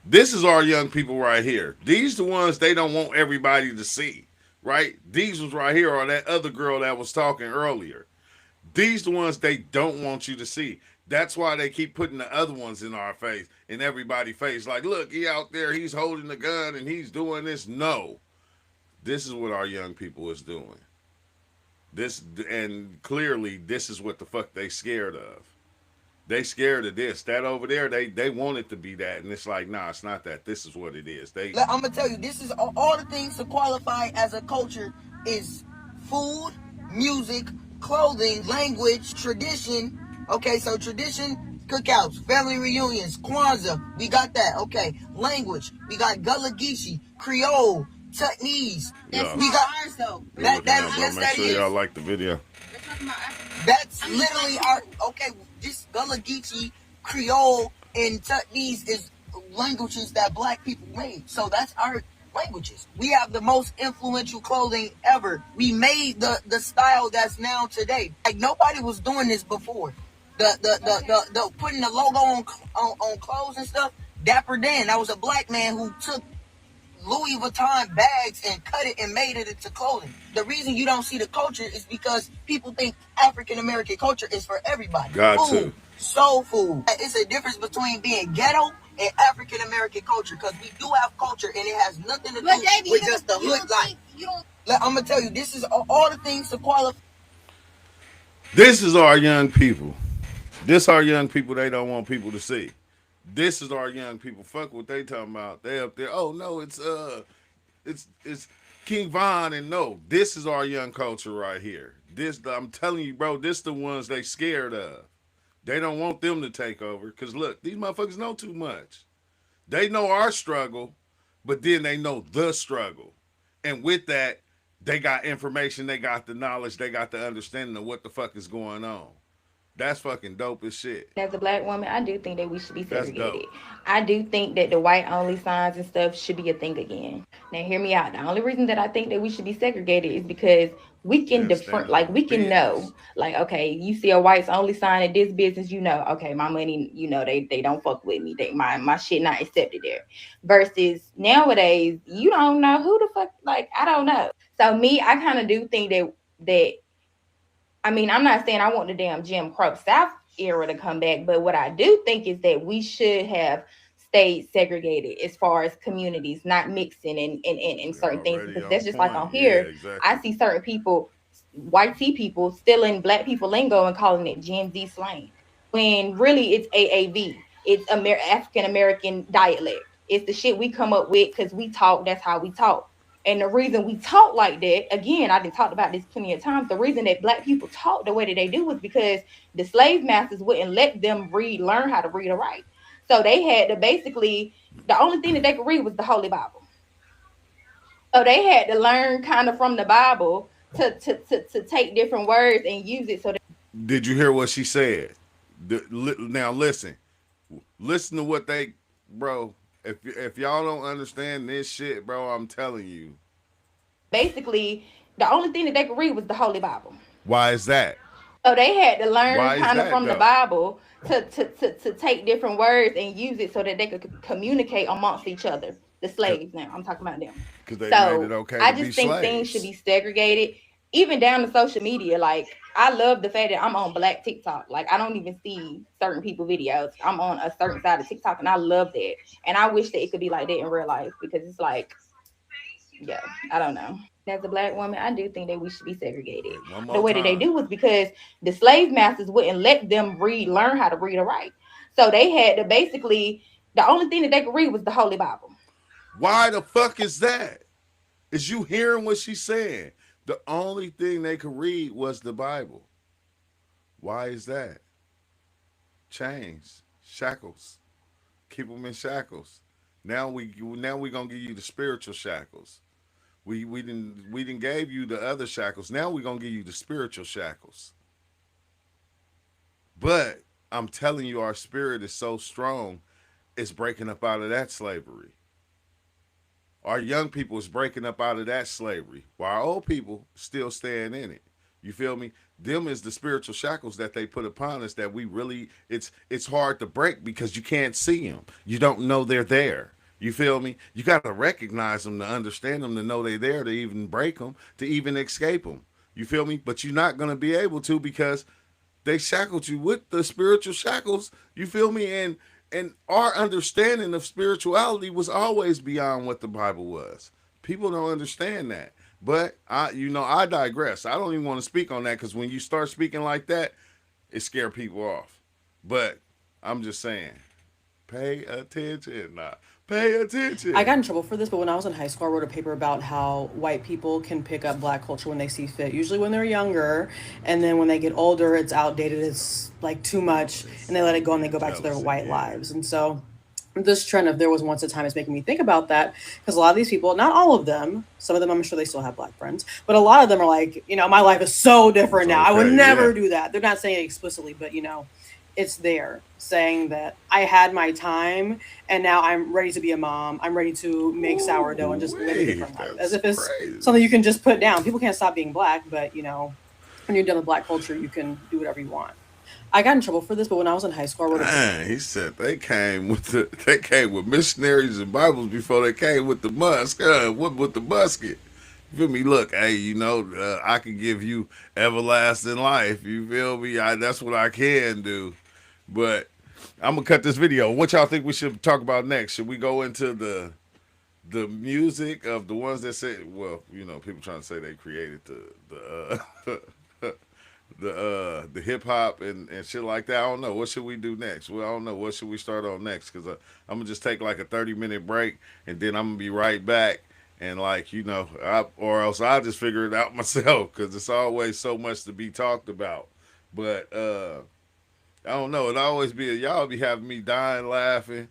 This is our young people right here. These the ones they don't want everybody to see, right? These was right here, or that other girl that was talking earlier. These the ones they don't want you to see. That's why they keep putting the other ones in our face, in everybody's face. Like, look, he out there, he's holding the gun and he's doing this. No. This is what our young people is doing. This, and clearly this is what the fuck they scared of. They scared of this. That over there, they want it to be that. And it's like, nah, it's not that. This is what it is. I'm going to tell you, this is all the things to qualify as a culture is food, music, clothing, language, tradition. Okay, so tradition, cookouts, family reunions, Kwanzaa, we got that. Okay, language, we got Gullah Geechee, Creole, Tutnese. Yeah. We got ourselves. Make sure y'all like the video. That's literally our, okay, this Gullah Geechee, Creole, and Tutnese is languages that Black people made. So that's our languages. We have the most influential clothing ever. We made the style that's now today. Like, nobody was doing this before. The putting the logo on clothes and stuff. Dapper Dan, that was a Black man who took Louis Vuitton bags and cut it and made it into clothing. The reason you don't see the culture is because people think African American culture is for everybody. Got food, soul food. It's a difference between being ghetto and African American culture, because we do have culture and it has nothing to do with just the hood life. I'm gonna tell you, this is all the things to qualify. This is our young people. This our young people they don't want people to see. This is our young people. Fuck what they talking about. They up there. Oh no, it's King Von and no, this is our young culture right here. This, I'm telling you, bro, this the ones they scared of. They don't want them to take over. Because look, these motherfuckers know too much. They know our struggle, but then they know the struggle. And with that, they got information, they got the knowledge, they got the understanding of what the fuck is going on. That's fucking dope as shit. As a black woman, I do think that we should be That's segregated. dope. I do think that the white only signs and stuff should be a thing again. Now, hear me out. The only reason that I think that we should be segregated is because we can different, like we can know, like, okay, you see a whites only sign at this business, you know, okay, my money, you know, they don't fuck with me. My shit not accepted there. Versus nowadays, you don't know who the fuck, like, I don't know. So me, I kind of do think that I mean, I'm not saying I want the damn Jim Crow South era to come back, but what I do think is that we should have stayed segregated as far as communities, not mixing in certain things, because that's just like on here. Yeah, exactly. I see certain people, white T people, stealing black people lingo and calling it Gen Z slang, when really it's AAV. It's African American dialect. It's the shit we come up with because we talk. That's how we talk. And the reason we talk like that, again, I've been talked about this plenty of times. The reason that black people talk the way that they do was because the slave masters wouldn't let them learn how to read or write. So they had to basically, the only thing that they could read was the Holy Bible. So they had to learn kind of from the Bible to take different words and use it. So did you hear what she said? Now listen to what they, bro. If y'all don't understand this shit, bro, I'm telling you. Basically, the only thing that they could read was the Holy Bible. Why is that? So they had to learn kind of from the Bible to take different words and use it so that they could communicate amongst each other. The slaves now, I'm talking about them. Because they made it okay I to just be think slaves. things should be segregated, even down to social media. Like, I love the fact that I'm on Black TikTok. Like, I don't even see certain people videos. I'm on a certain side of TikTok, and I love that. And I wish that it could be like that in real life, because it's like, yeah, I don't know. As a black woman, I do think that we should be segregated. The way that they do was because the slave masters wouldn't let them learn how to read or write. So they had to basically, the only thing that they could read was the Holy Bible. Why the fuck is that? Is you hearing what she's saying? The only thing they could read was the Bible. Why is that? Chains, shackles, keep them in shackles. Now we gonna give you the spiritual shackles. We didn't gave you the other shackles. Now we're gonna give you the spiritual shackles. But I'm telling you, our spirit is so strong, it's breaking up out of that slavery. Our young people is breaking up out of that slavery, while our old people still staying in it. You feel me? Them is the spiritual shackles that they put upon us that we really, it's hard to break because you can't see them. You don't know they're there. You feel me? You got to recognize them to understand them, to know they're there, to even break them, to even escape them. You feel me? But you're not going to be able to because they shackled you with the spiritual shackles. You feel me? And our understanding of spirituality was always beyond what the Bible was. People don't understand that. But I digress. I don't even want to speak on that because when you start speaking like that, it scares people off. But I'm just saying, pay attention. Pay attention. I got in trouble for this, but when I was in high school, I wrote a paper about how white people can pick up black culture when they see fit, usually when they're younger, and then when they get older, it's outdated, it's like too much, and they let it go and they go back to their white lives. And so this trend of there was once a time is making me think about that, because a lot of these people, not all of them, some of them I'm sure they still have black friends, but a lot of them are like, my life is so different now. I would never do that. They're not saying it explicitly, but it's there saying that I had my time and now I'm ready to be a mom. I'm ready to make sourdough and just live a different life. As if it's something you can just put down. People can't stop being black, but when you're done with black culture, you can do whatever you want. I got in trouble for this, but when I was in high school, I wrote he said they came with missionaries and Bibles before they came with the with the musket. You feel me? Look, hey, I can give you everlasting life. You feel me? That's what I can do. But I'm gonna cut this video. What y'all think we should talk about next? Should we go into the music of the ones that say, well, people trying to say they created the hip hop and shit like that? I don't know. What should we do next? Well, I don't know. What should we start on next? Because I'm gonna just take like a 30-minute break and then I'm gonna be right back. And like, you know, or else I'll just figure it out myself because it's always so much to be talked about. But I don't know. It always be y'all be having me dying laughing.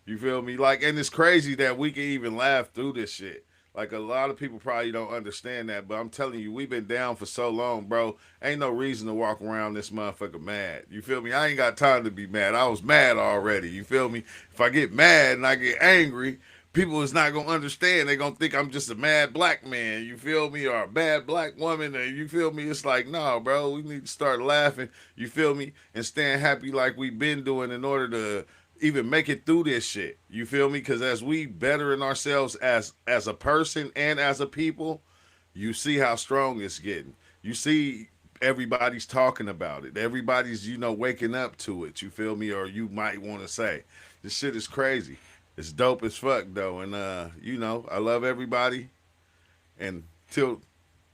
You feel me? Like, and it's crazy that we can even laugh through this shit. Like, a lot of people probably don't understand that, but I'm telling you, we've been down for so long, bro. Ain't no reason to walk around this motherfucker mad. You feel me? I ain't got time to be mad. I was mad already. You feel me? If I get mad and I get angry, people is not gonna understand. They gonna think I'm just a mad black man. You feel me? Or a bad black woman. And you feel me? It's like, no, bro. We need to start laughing. You feel me? And staying happy like we've been doing in order to even make it through this shit. You feel me? Because as we bettering ourselves as a person and as a people, you see how strong it's getting. You see everybody's talking about it. Everybody's, you know, waking up to it. You feel me? Or you might want to say, this shit is crazy. It's dope as fuck though. And you know, I love everybody. And till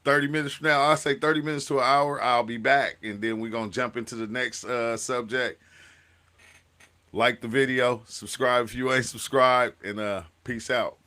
30 minutes from now, I'll say 30 minutes to an hour, I'll be back. And then we're gonna jump into the next subject. Like the video, subscribe if you ain't subscribed, and peace out.